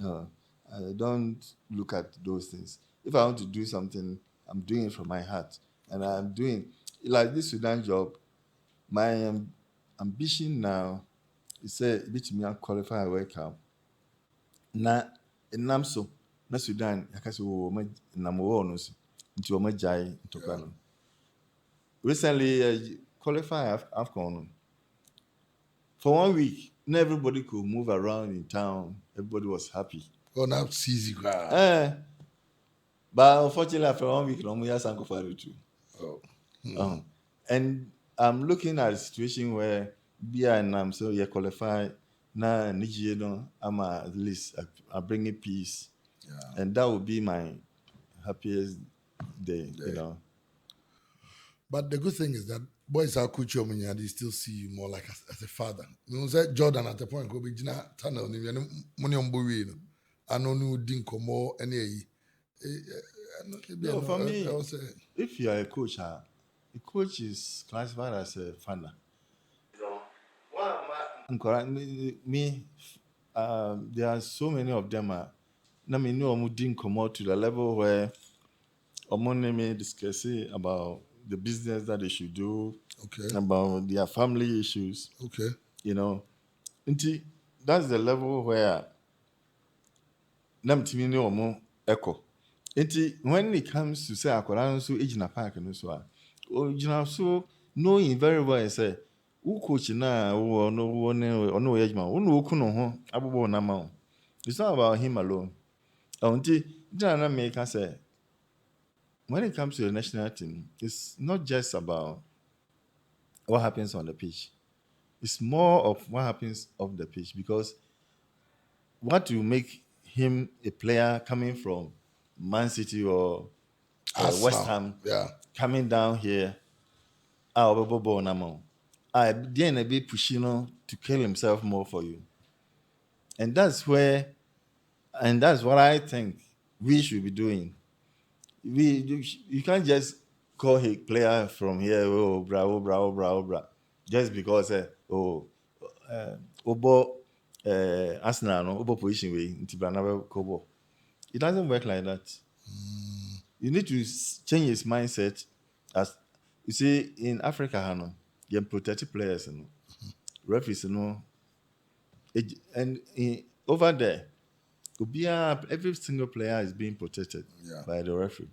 Okay. I don't look at those things. If I want to do something, I'm doing it from my heart, and I'm doing like this Sudan job. My ambition now is bit me qualify work out. Na so na Sudan yakase wo na mo no so nti o majai to kano. Recently qualify AFCON, for 1 week, not everybody could move around in town. Everybody was happy. Oh, now it's easy. Eh, but unfortunately, after 1 week, no, we have Sanko Faru too. Oh. And I'm looking at a situation where BI and I'm so you qualify now. Nigeria, I'm at least I bring in peace, and that would be my happiest day. You know. But the good thing is that boys are culture when they still see you more like as a father. You know, say Jordan at the point go be jina tunnel ni money on boy no. I know no din komo any. No, for me, if you are a coach, a coach is classified as a funner. Correct. Me, there are so many of them. Na me know I'm didn't come out to the level where me discussing about the business that they should do, about their family issues. Okay. You know, that's the level where nam timi ne omo echo. When it comes to say akwara nso ejina park no so a, ojina so knowing very well say who coach na wo no ono ejima wo no oku no ho abobo na ma. It's not about him alone. Jina na make say when it comes to the national team, it's not just about what happens on the pitch. It's more of what happens off the pitch, because what will make him a player coming from Man City or West Ham, coming down here, then a bit pushing to kill himself more for you. And that's what I think we should be doing. You can't just call a player from here, bra, just because Obo Arsenal no Obo position way into Branabe Kobo. It doesn't work like that. You need to change his mindset. As you see in Africa, you protect players, referees, over there, every single player is being protected by the referee.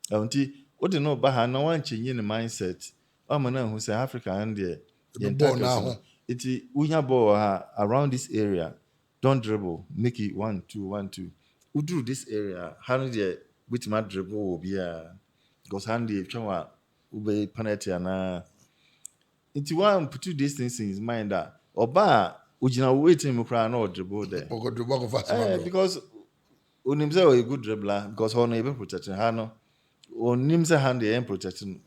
Until what you know, but no one changing the mindset. I'm who say Africa and the now. It's unya ball around this area. Don't dribble. Make it 1-2, 1-2. Who do this area? How the which my dribble will be because handy chawa ube penalty na. It's one put these things in his mind that oba ujina waiting mo cry no dribble there. Because unimse a good dribbler because he able protecting her onimse hand the protecting.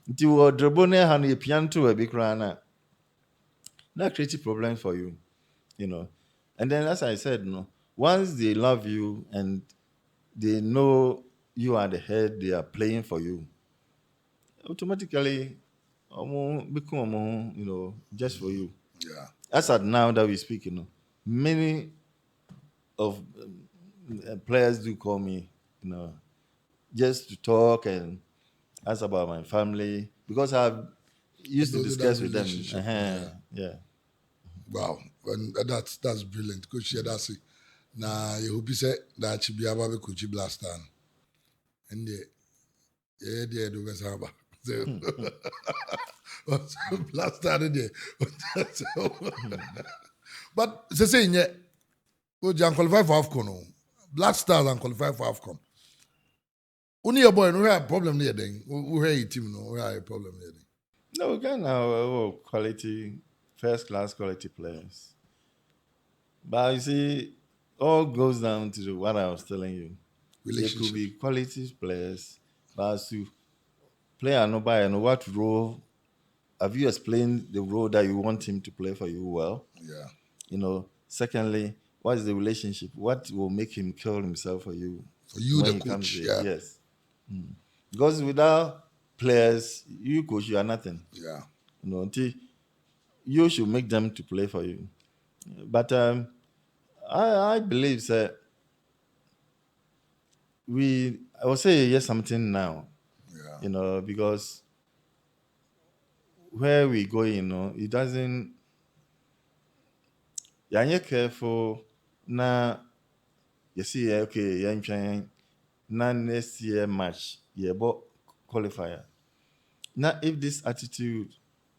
Nti wo dribble na hand e pian to a big cry that creates problems for you, And then, as I said, once they love you and they know you are the head, they are playing for you, automatically, become, just for you. As at now that we speak, many of players do call me, just to talk and ask about my family because I've used to discuss with them. Yeah. Wow, and that's brilliant. Coach, that's it. Now you hope you say that should be about Coach Blaster, and the do Vesaba. Blaster there. But they say yeah, Coach qualify for AFCON. Black Stars and qualify for AFCON. Only your boy, no have a problem there. Then who have a team? No, we have a problem there. No, we can have quality, first class quality players. But you see, all goes down to what I was telling you. There could be quality players, but as to player no buy and what role have you explained the role that you want him to play for you well? Yeah. Secondly, what is the relationship? What will make him kill himself for you? For you, the coach. Yeah. Yes. Because without players, you coach, you are nothing. Yeah. Until you should make them to play for you. But I believe that I will say yes something now. Yeah. Because where we go, it doesn't. You're careful now. You see, okay, you're trying. Now next year match, but qualifier. Now, if this attitude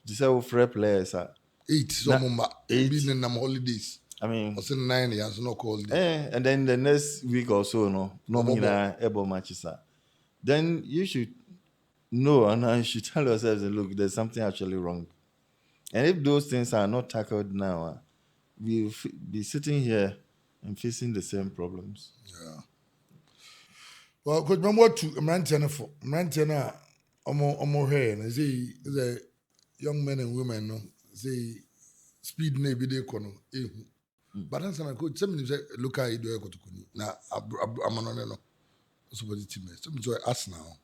This are free players. 8 some 8 being in holidays. I mean, I said 9 years no called. and then the next week or so, no mean able matches. Then you should know and you should tell yourselves, look, there's something actually wrong. And if those things are not tackled now, we'll be sitting here and facing the same problems. Yeah. Well, could remember to Mrantena omo hair and say the young men and women no say speed na be dey kono ehu. But that's na coach some say look at do to kuni. Na amano no. So body team. So me Arsenal.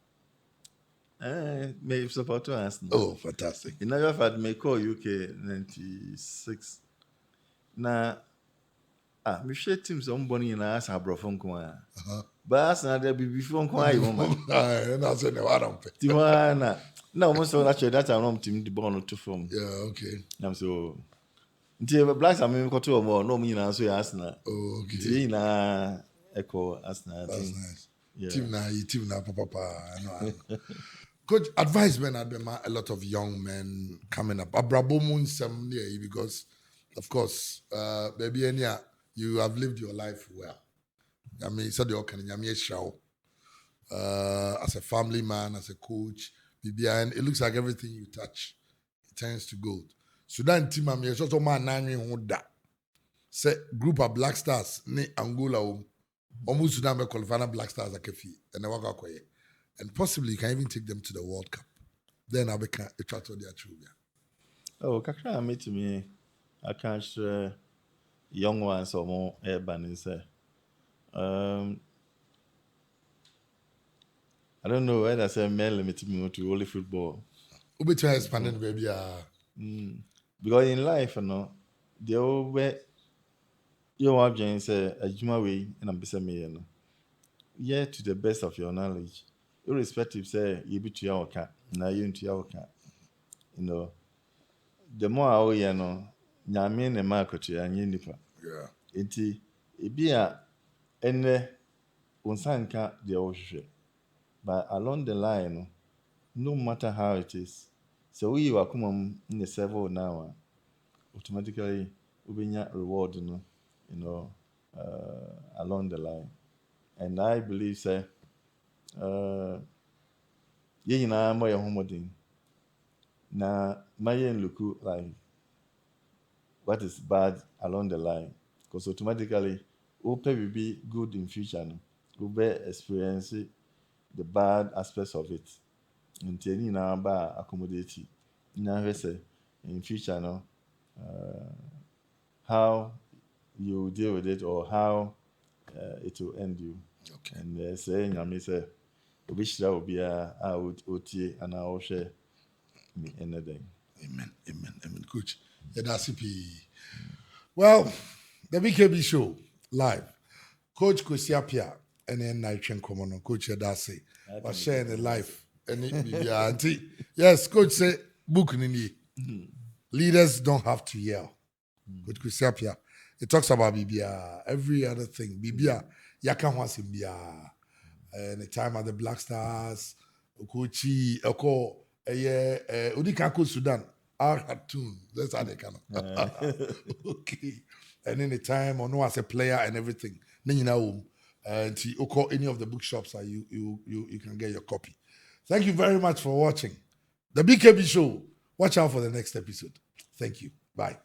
May support to Arsenal. Oh, fantastic. In other fact, may call UK 96. Now, me share teams on Bonnie and I ask her brother but Arsenal there be before Kwai woman. That's the one. Tiwana. No, most of actually that I'm team the ball to form. Yeah, okay. I'm so. Until Blacks are maybe got 2 or more. No, me na so Arsenal. Oh, okay. Tea na echo Arsenal. That's nice. Yeah. Team na papa. No. Coach, advisement had been a lot of young men coming up. Abrabomun some near because, of course, baby, you have lived your life well. I mean, so the okay, show. As a family man, as a coach, and it looks like everything you touch, it turns to gold. Sudan team, I'm here, so man, nine that. Say group of Black Stars, ne Angola, almost Sudan be qualifying Black Stars a kefi, and they walk away. And possibly you can even take them to the World Cup. Then I become a chat of their children. Oh, Kakra me to me, I can't share young ones or more urban and say. I don't know whether I say men limited me to only football. Ube try expanding baby. Because in life, the old way you have Jane say a juma way and I'm beside me, yeah, to the best of your knowledge. Irrespective, say you be to your cat, now you into your cat. The more I owe Yamin and market and Yenipa. Yeah. It be a ene unsanka the ocean. But along the line, no matter how it is, so we are come in the several now, automatically we be reward, along the line. And I believe, say, ye na mo ya homodin. Na mayen look like what is bad along the line. Because automatically, Ope will be good in future. We'll be experiencing the bad aspects of it. Until you know about accommodate. Now, say in future, how you deal with it or how it will end you. Okay. And saying, I mean, say, which that will be a OT and I'll share me anything. Amen. Coach, yeah, that's it. Well, the B.K.B show live. Coach Kwesi Appiah and then Nigerian Common Coach Yadasi was sharing the life. And yes, Coach say book nini. Leaders don't have to yell. Coach Kwesi Appiah, it talks about Bibia, every other thing. Bibia, Yaka wants him and the time at the Black Stars, Okochi, Oko, Udikako Sudan, our Hatun. That's how they can. Okay. And in the time, or no as a player and everything. Then you know, and you call any of the bookshops, you can get your copy. Thank you very much for watching the B.K.B show. Watch out for the next episode. Thank you. Bye.